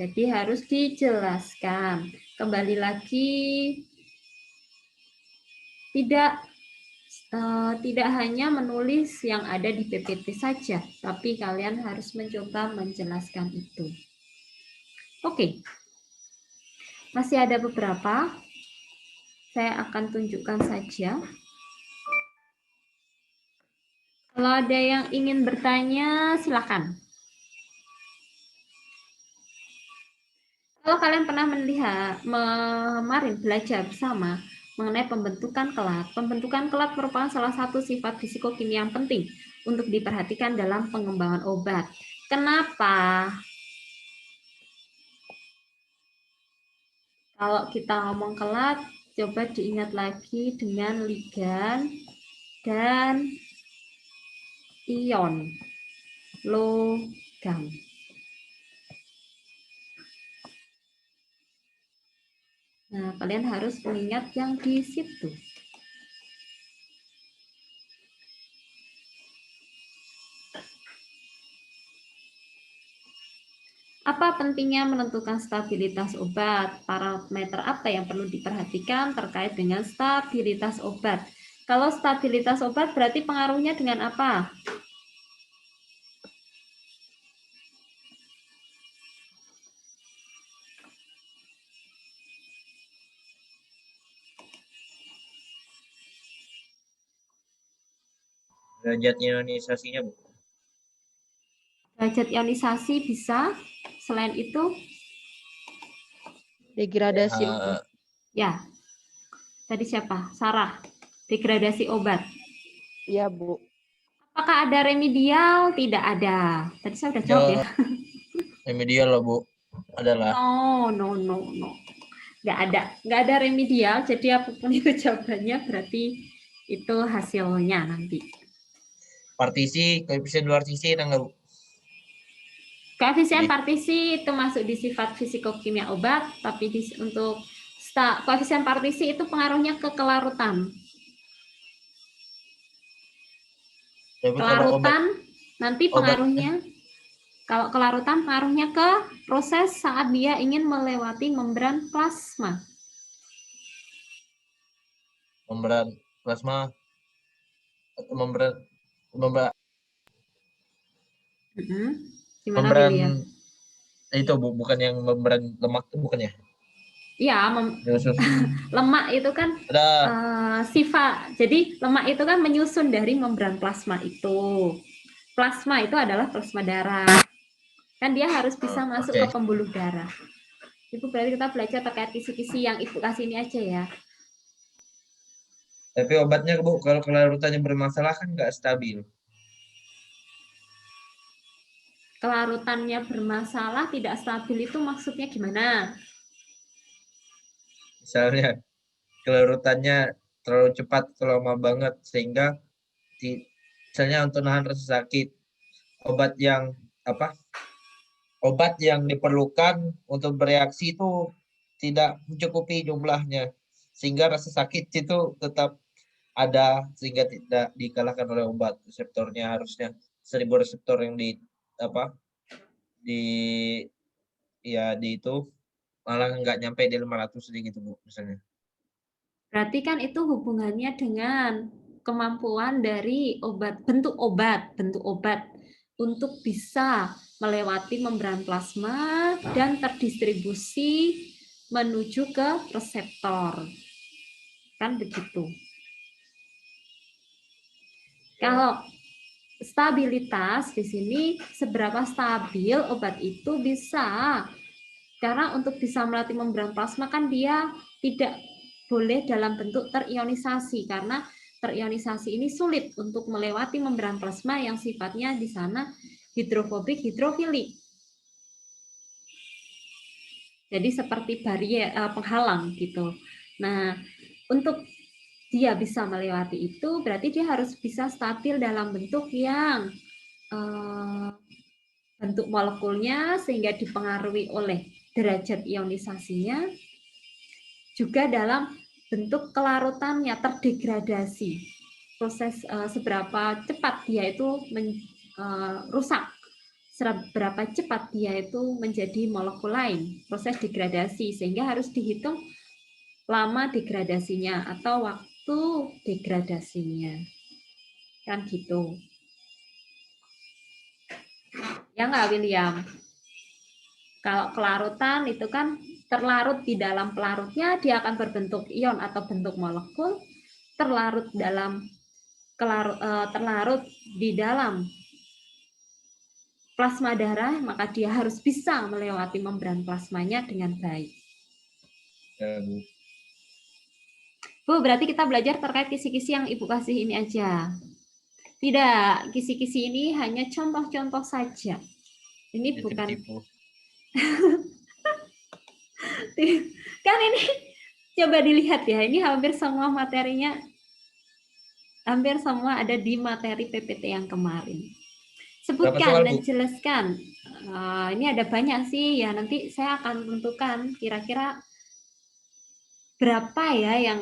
Jadi harus dijelaskan. Kembali lagi, tidak hanya menulis yang ada di PPT saja, tapi kalian harus mencoba menjelaskan itu. Oke, masih ada beberapa. Saya akan tunjukkan saja. Kalau ada yang ingin bertanya, silakan. Kalau kalian pernah melihat kemarin belajar bersama mengenai pembentukan kelat. Pembentukan kelat merupakan salah satu sifat fisikokimia yang penting untuk diperhatikan dalam pengembangan obat. Kenapa? Kalau kita ngomong kelat, coba diingat lagi dengan ligan dan ion logam. Nah, kalian harus mengingat yang di situ. Apa pentingnya menentukan stabilitas obat? Parameter apa yang perlu diperhatikan terkait dengan stabilitas obat? Kalau stabilitas obat berarti pengaruhnya dengan apa? Derajat ionisasinya, Bu. Derajat ionisasi bisa. Selain itu, Degradasi. ya. Tadi siapa? Sarah. Degradasi obat. Iya, Bu. Apakah ada remedial? Tidak ada. Tadi saya sudah jawab ya. Remedial loh, Bu. Adalah. No. Nggak ada remedial. Jadi apapun itu jawabannya berarti itu hasilnya nanti. Partisi, koefisien luar sisi ada nggak, Bu? Koefisien partisi itu masuk di sifat fisikokimia obat, tapi untuk koefisien partisi itu pengaruhnya ke kelarutan. Tapi Kelarutan nanti pengaruhnya, kalau kelarutan pengaruhnya ke proses saat dia ingin melewati membran plasma. Membran plasma atau membran Gimana, membran William? itu, Bu, bukan yang membran lemak itu bukan ya? Iya, lemak itu kan sifat. Jadi lemak itu kan menyusun dari membran plasma itu. Plasma itu adalah plasma darah. Kan dia harus bisa masuk ke pembuluh darah. Itu berarti kita belajar terkait kisi-kisi yang Ibu kasih ini aja ya. Tapi obatnya, Bu, kalau kelarutannya bermasalah kan nggak stabil. Kelarutannya bermasalah, tidak stabil itu maksudnya gimana? Misalnya kelarutannya terlalu cepat, terlalu lama banget, sehingga misalnya untuk nahan rasa sakit, obat yang diperlukan untuk bereaksi itu tidak mencukupi jumlahnya, sehingga rasa sakit itu tetap ada, sehingga tidak dikalahkan oleh obat. Reseptornya harusnya 1000 reseptor yang di itu malah nggak nyampe di 500 gitu, Bu, misalnya. Berarti kan itu hubungannya dengan kemampuan dari bentuk obat untuk bisa melewati membran plasma dan terdistribusi menuju ke reseptor. Kan begitu. Kalau stabilitas di sini, seberapa stabil obat itu bisa. Karena untuk bisa melewati membran plasma kan dia tidak boleh dalam bentuk terionisasi, karena terionisasi ini sulit untuk melewati membran plasma yang sifatnya di sana hidrofobik, hidrofilik. Jadi seperti barrier, penghalang gitu. Nah, untuk dia bisa melewati itu, berarti dia harus bisa stabil dalam bentuk yang bentuk molekulnya sehingga dipengaruhi oleh derajat ionisasinya, juga dalam bentuk kelarutannya terdegradasi, proses seberapa cepat dia itu rusak, seberapa cepat dia itu menjadi molekul lain, proses degradasi, sehingga harus dihitung lama degradasinya atau waktu degradasinya, kan gitu. Ya nggak, William? Kalau kelarutan itu kan terlarut di dalam pelarutnya, dia akan berbentuk ion atau bentuk molekul. Terlarut di dalam plasma darah, maka dia harus bisa melewati membran plasmanya dengan baik. Bu, berarti kita belajar terkait kisi-kisi yang Ibu kasih ini aja. Tidak, kisi-kisi ini hanya contoh-contoh saja. Ini Jadi bukan tipu. kan ini coba dilihat ya, ini hampir semua materinya, hampir semua ada di materi PPT yang kemarin. Berapa Sebutkan soal, dan Bu? jelaskan. Ini ada banyak sih ya, nanti saya akan tentukan kira-kira berapa ya yang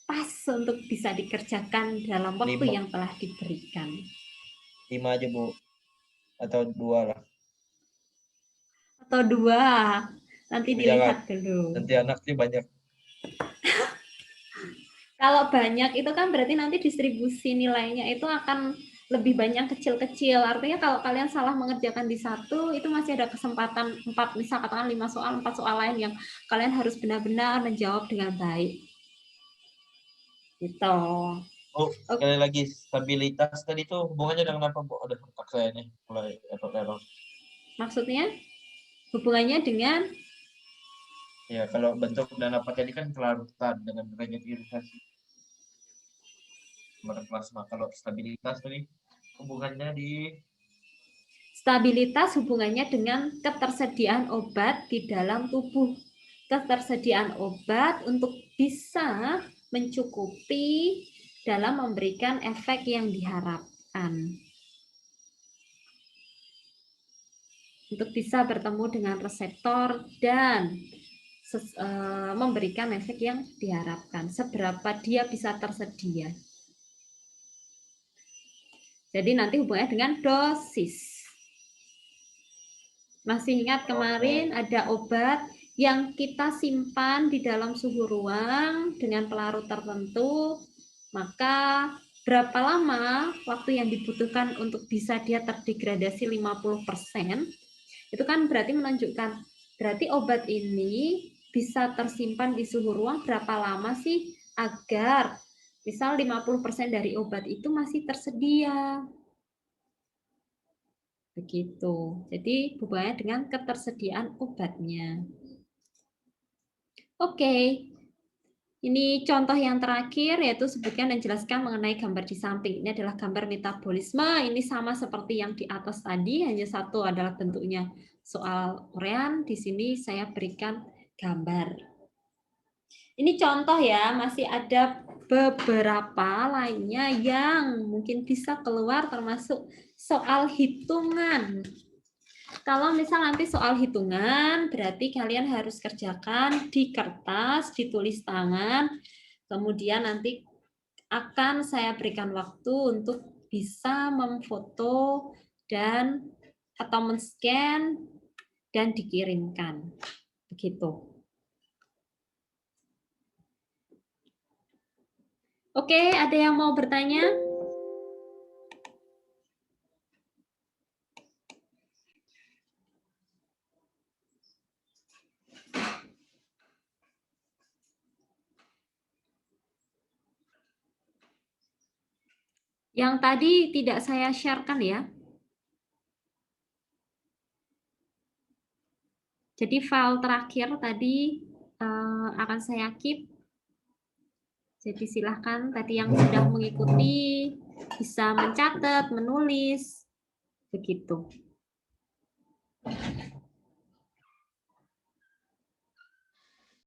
pas untuk bisa dikerjakan dalam waktu 5. yang telah diberikan. 5 aja, Bu. Atau 2 lah. Atau 2, nanti dilihat dulu. Nanti anaknya banyak. Kalau banyak itu kan berarti nanti distribusi nilainya itu akan lebih banyak kecil-kecil. Artinya kalau kalian salah mengerjakan di satu, itu masih ada kesempatan 4, misal katakan 5 soal, 4 soal lain yang kalian harus benar-benar menjawab dengan baik. Gitu. Oh, sekali lagi, stabilitas tadi itu hubungannya dengan apa, Bu? Ada kontak saya nih, mulai error. Maksudnya hubungannya dengan? Ya, kalau bentuk dan apa tadi kan kelarutan dengan derajat ionisasi plasma. Kalau stabilitas tadi hubungannya di Stabilitas hubungannya dengan ketersediaan obat di dalam tubuh. Ketersediaan obat untuk bisa mencukupi dalam memberikan efek yang diharapkan. Untuk bisa bertemu dengan reseptor dan memberikan efek yang diharapkan. Seberapa dia bisa tersedia. Jadi nanti hubungannya dengan dosis. Masih ingat kemarin ada obat yang kita simpan di dalam suhu ruang dengan pelarut tertentu, maka berapa lama waktu yang dibutuhkan untuk bisa dia terdegradasi 50%, itu kan berarti menunjukkan, berarti obat ini bisa tersimpan di suhu ruang berapa lama sih agar misal 50% dari obat itu masih tersedia. Begitu. Jadi hubungannya dengan ketersediaan obatnya. Oke. Ini contoh yang terakhir, yaitu sebutkan dan jelaskan mengenai gambar di samping. Ini adalah gambar metabolisme. Ini sama seperti yang di atas tadi, hanya satu adalah bentuknya soal urean. Di sini saya berikan gambar. Ini contoh ya, masih ada beberapa lainnya yang mungkin bisa keluar, termasuk soal hitungan. Kalau misal nanti soal hitungan, berarti kalian harus kerjakan di kertas, ditulis tangan, kemudian nanti akan saya berikan waktu untuk bisa memfoto dan atau men-scan dan dikirimkan. Begitu. Oke, ada yang mau bertanya? Yang tadi tidak saya share-kan ya. Jadi file terakhir tadi akan saya keep. Jadi silahkan tadi yang sudah mengikuti bisa mencatat, menulis, begitu.